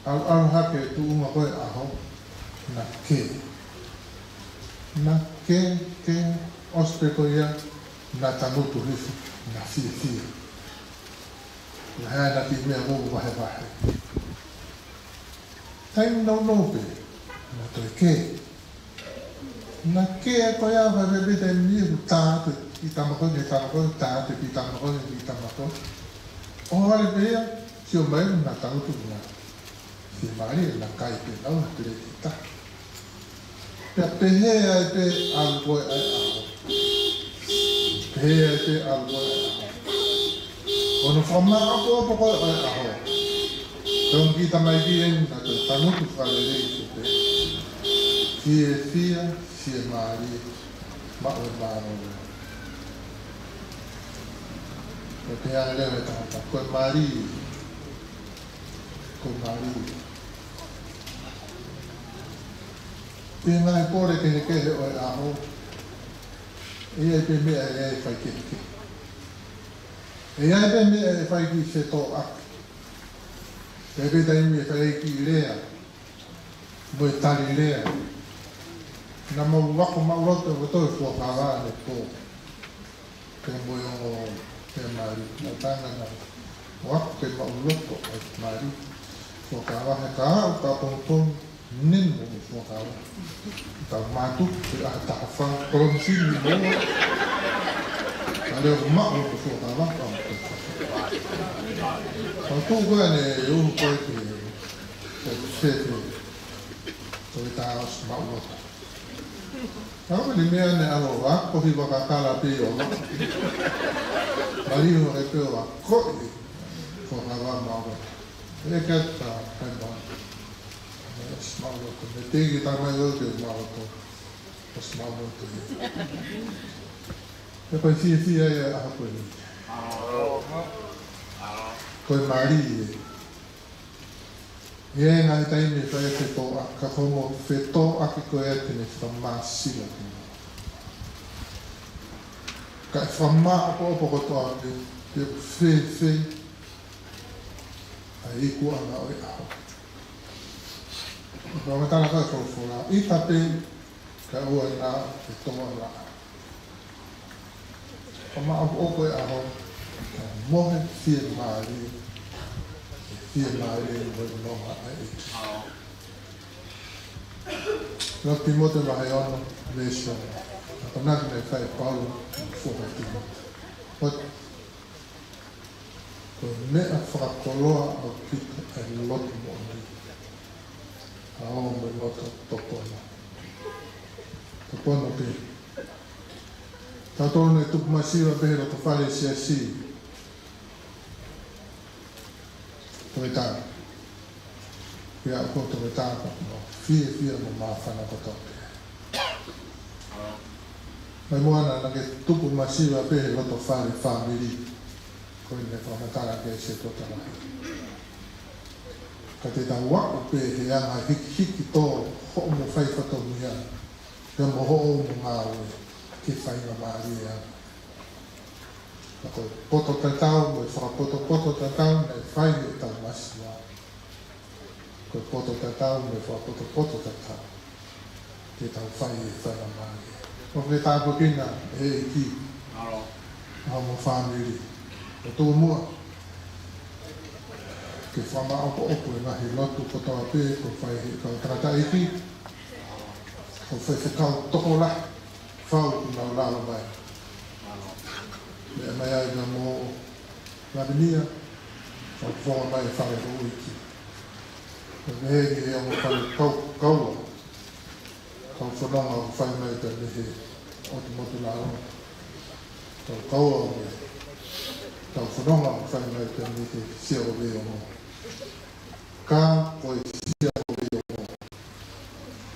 au hake tu unga koe aho na ke. Na ke ospe koe ia na tanutu hifu na whiwhia. Na hea na ki mea mogu wahe. Taim nau pe, na toi ke. Na ke e koe a wahe bete miru tātu i tamakoi, tātu i tamakoi. O hale pea, si o mai na tanutu na si maari na kai pe nau na tere ki ta. Pea pehea e pe alu koe ai aho. Pehea e pe alu koe ai aho. Ono whamaka pōpo koe ai aho. Tōng ki tamai ki eni na te tanutu whalerei se pe. Fia, si e maari, mao e maaro. Ko te hea leo e tangata, koe maari. Te ngai kore ke ne kehe o e aho. E pe mea e whai ke. E ai pe mea e whai ki se tō aki. E pe taimi e whai ki rea. Mo e tali rea. Nā mau wako mauroto o toi fua kawa ne pō. Te mo e o te maari. Nā tanga nā wako te mauroto o te maari. Fua kawa he ka au ka pōntōn nenu o fua kawa. Tau mātu te ahe tāwha kolomsini mōa. Ka leo mao o fua kawa ka o te wha. Ka tō koe ne uhu koe te whewhe. Toi tā os mauroto. Kau ni mea ne alo wako hi wakakala pe o wako. Mariho e pe o wako i whakawa mauro. E kata kai mauro. Os mauro to. Me tegi tamai o te mauro. Os mauro to. E pai fia e aha koe ni. Koe mari e. E ngā taimi e whae te tō a, ka whomo whetō aki koe e tene whamāsila tēnā. Ka e whamā apo kotoa te whewhe a iku anga o e aho. Pamatala ka fora. Ita pe ka ua na e toa la. Kama o koe aho mohe fie maari. Fie maari mo noha ai. Nga pimote mahe ono lesho. Ako naki nei whai paulo fora tino. Ko mea whakakoloa o pita e lotu mo ni. Ao me lotu topona. Topona pe. Tātou nei tupu masiwa pehera to whare si a si. Toi tāna. Pia o koto me tāna no. Fia mo mawhana koto pe. Mai moana na ke tupu masiwa pehera to whare whamiri. Koe ne whamatara ke se totala. Ka te tau wako pe he anga hiki tō ho mo whai whato mia. Ia mo ho mo ngāwe ke whai na maari ea. Ka koe poto tatau mo e whakapoto tatau nei whai e tau masiwa. Koe poto tatau mo e whakapoto tatau. Ke tau whai e whai na maari. Ko ke tāpo kina e ki. Hau mo whamiri. O tō mua, ke whama opo e ngahi lotu kotoa pē, ko whai he kau tarata eki, ko whai whekau toko la, whau ku nau lalo mai. Mea mai ai na mō labinia, whau whonga mai e whare ho eki. Ko nehe he amo whai kaua, kau whanonga o whai mai te nehe o te motu lalo. Kau kaua o mea. Tau whanonga o whai mai te nite sia o leo mo. Ka koe sia o leo mo.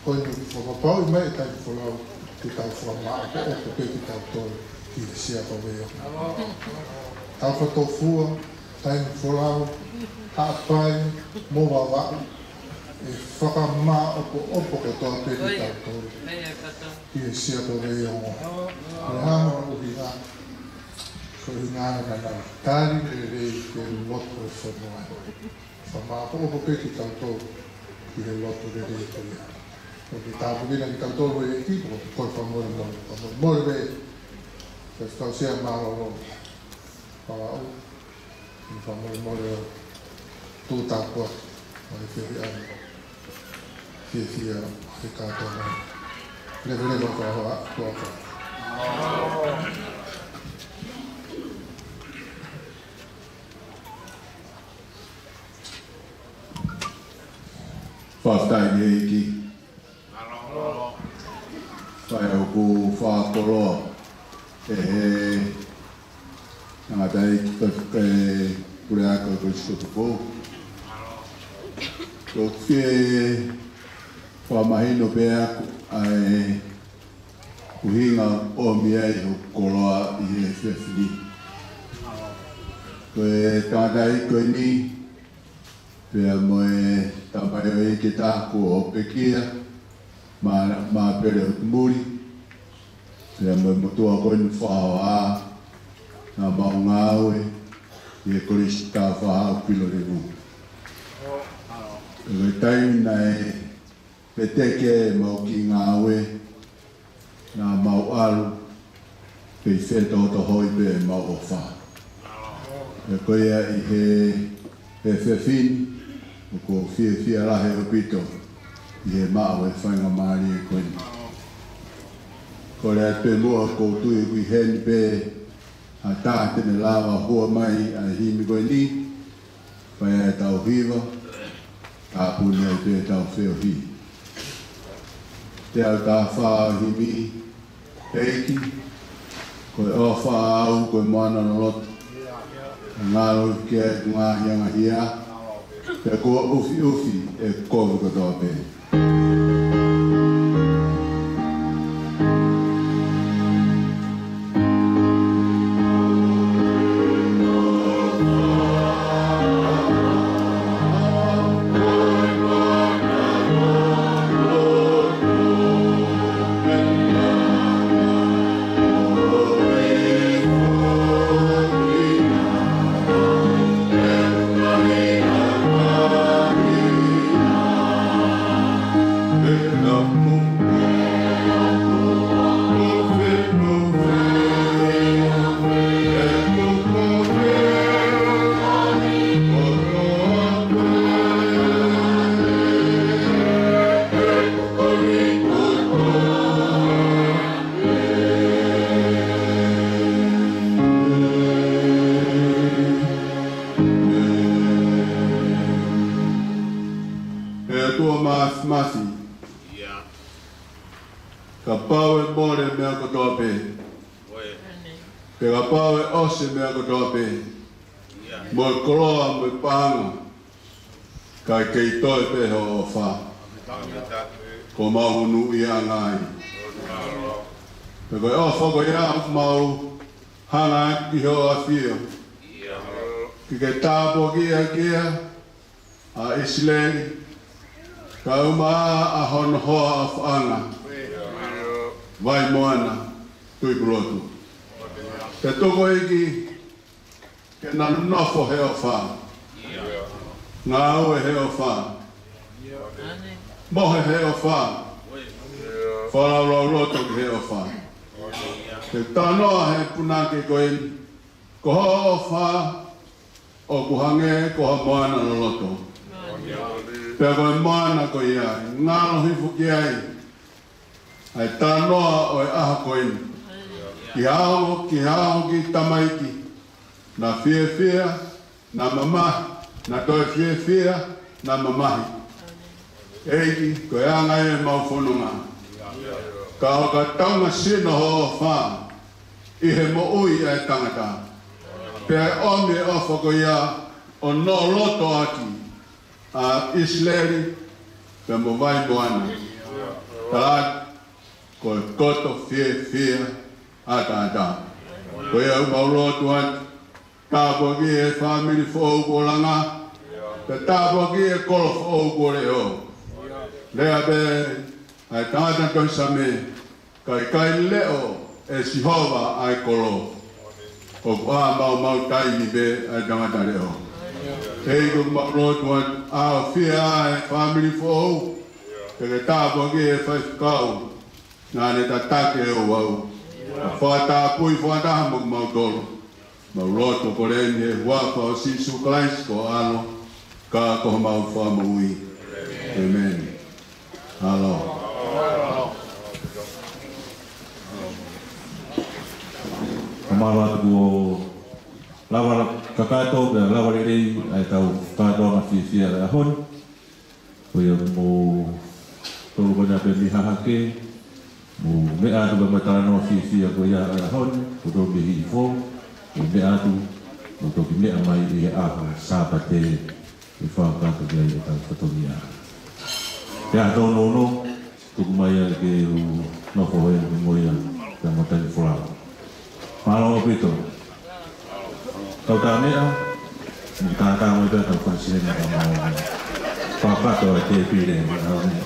Koe ni whakapau i mai tai whalau ki tau whamaa ko o pe ki tau toi ki sia o leo mo. Tau whatofua, tai ni whalau, haapai, mo wawau, e whakamaa opo ke toa pe ki tau toi ki sia o leo mo. Koe hama uhi a. Ko ngana na tali rei ke loto e whanua. Whamaa po opo pe ki tautou ki he loto rei ko ia. Ko ki tāpukina ki tautou e ekipo, koe whamore mori. Mori rei, ke whakau sea maro lo. Pawa au, ki whamore o tūtākua, o e whiri anu. Whia he kātou mai. Lewe kua hoa, kua hoa.
Whaftai ni eiki. Whai au ku whakoloa. E he ngata eiki kure aka koe skotu pō. Ko whie whamahino pe aku ai kuhinga o mia i ho koloa i he whiawhiri. Koe tātai koe ni pea moe tapai o eke tāko o pekia, mā pere o tumuri, pea moe motua koe ni whahao ā, nā maunga aue, i e koresi tā whahao pilo re mu. E taimi nei peteke mau ki ngā aue, nā mau alu, pei wheta o to hoi pe mau o wha. E koe i he whewhini, o ko whia rahe o pito i he maa e whainga maari e koe ni. Ko rea pe mua ko tui kui heni pe a tātene lawa hua mai a himi koe ni, whai e tau hiwa, a puni e pe tau wheo hi. Te au tā whaa himi eiki, koe o whaa au koe moana no lotu, ngāro ki e ngāhianga hia, pe ko ufi e kovu katoa pe. ngafi. Ka pau e more mea kotoa pe. Pe ka pau e ose mea kotoa pe. Mo e koroa mo e pahanga. Ka kei toi pe ho o wha. Ko mahunu i angai. Pe koe o whako ia mau hanga i ho a whio. Ki ke tāpo kia a Isleli. Ka umaa a hono hoa a whaanga. Vai moana, tui brotu. Te toko iki, ke nanu nofo heo wha. Ngā ue heo wha. Mohe heo wha. Wharau roto ki heo wha. Te tanoa he punake koeni. Ko ho wha, o kuhange ko ha moana loloto. Pea koe moana ko iai. Ngāno hifu ki ai. Ai tanoa o e aha koeni. Ki hao ki tamaiki. Na fia, na mamahi. Na toi fia, na mamahi. Eiki, koe anga e mau whanunga. Ka hoka taunga sino ho wha. I he mo ui e tangata. Pea ome o whako ia o no loto aki. A Isleli, pe mo vai moana. Talat, ko koto fia ata. Ko ia umauroa tuan, tāpo ki e family fōu ko langa, te tāpo ki e kolo fōu ko reo. Lea be, ai tāta toi same, kai leo e sihova ai kolo. O kua mau taimi be ai tangata reo. Hei ko umauroa tuan, a fia ai family fōu, te tāpo ki e whaifukau. Nā ne ta take o wau. Whata pui whata hamuk mau tolo. Mau roto ko reni e wapa o Sisu Christ ko alo. Ka ko mau whamui. Amen. Halo.
Kamara ko lava kakato be lava rei ai tau kado na fia a hon. Ko ia mo tolo ko na pe mi hahake. Mo mea tu bamatano fia ko ia a hon, ko do bihi fo, mo mea tu, mo to ki mea mai i a sapate i whakata ki ai e tau whatongia. Pea tau no, tuku mai a ke u nofo hoi ni moia, pea matani whorao. Mahalo o pito. Tau tā mea, mo tātā mo i pea tau whansirena ka mau. Whakato e te pire, mahalo mea.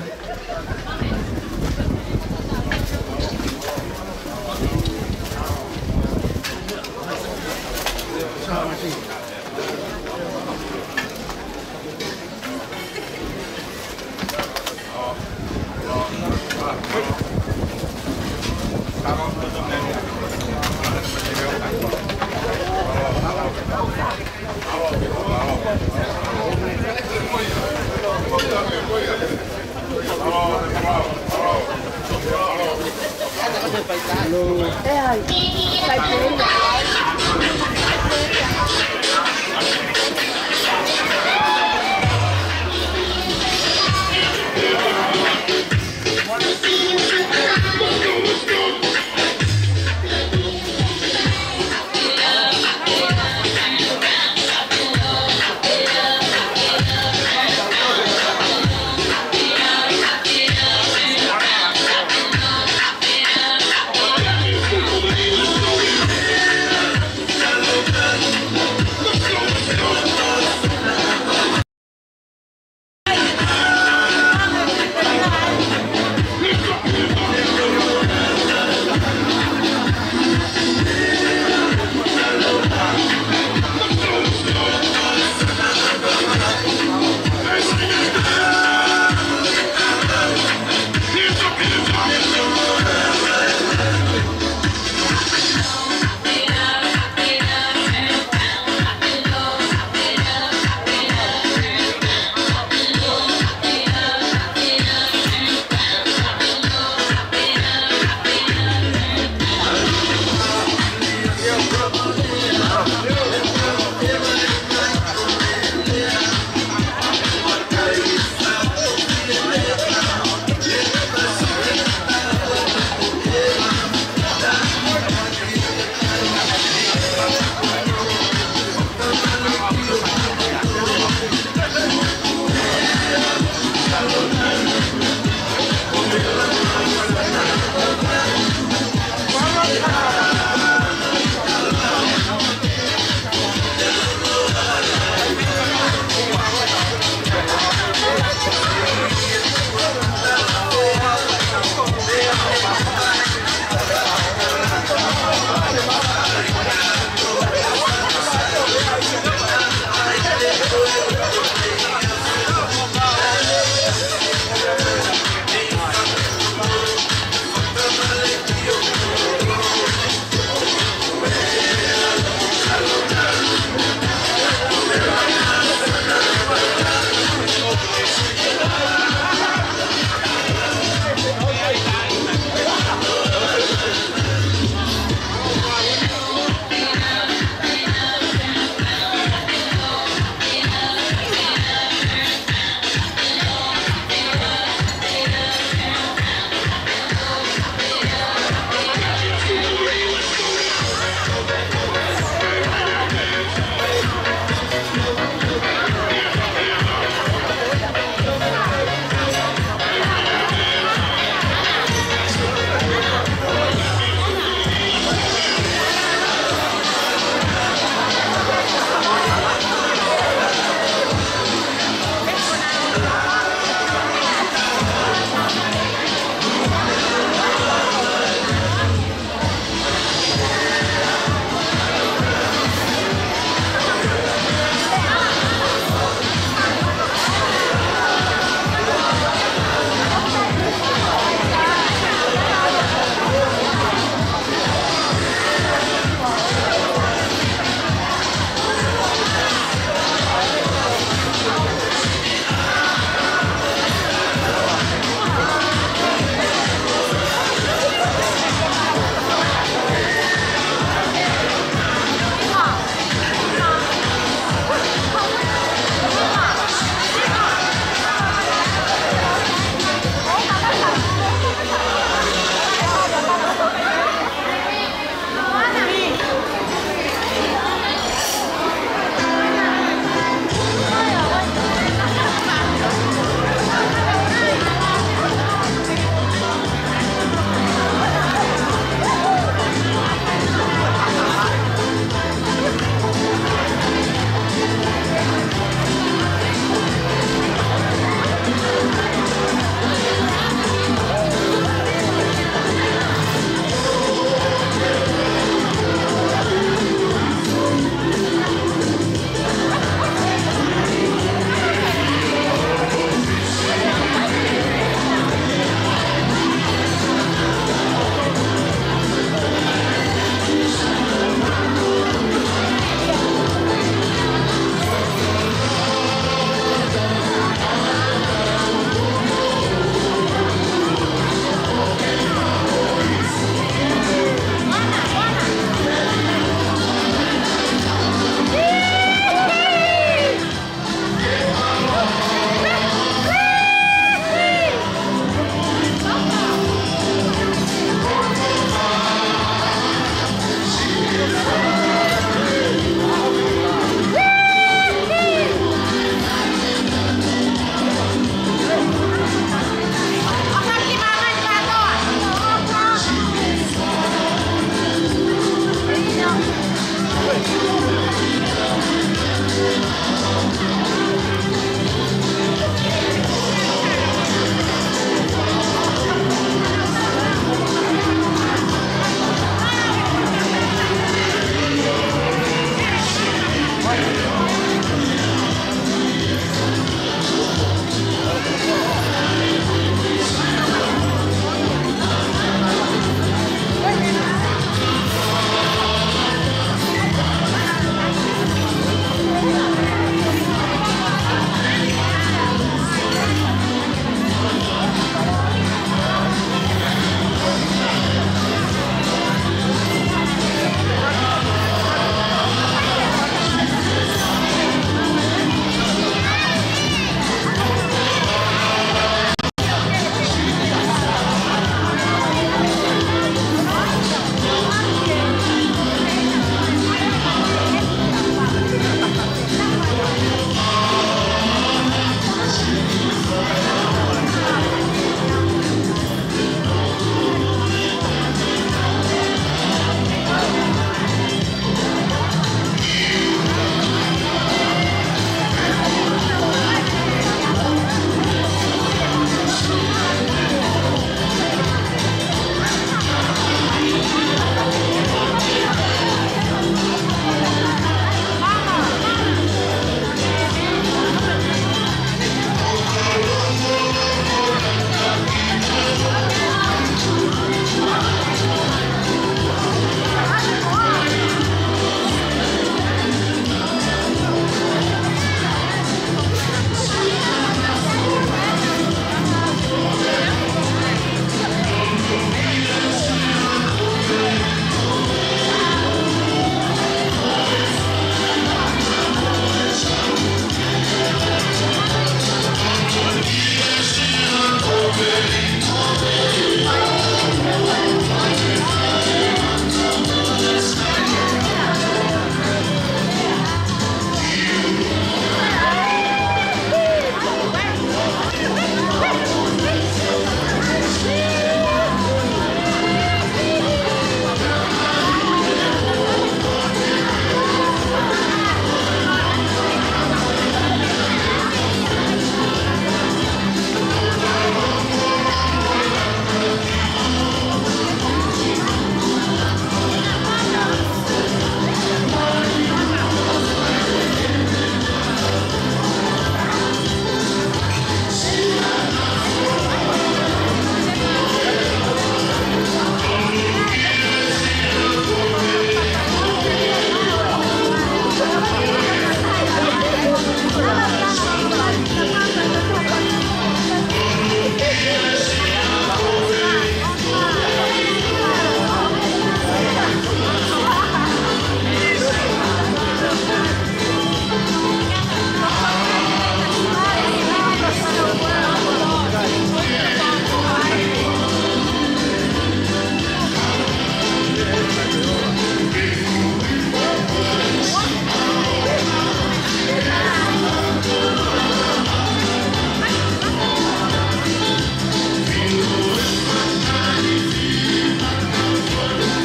Hello.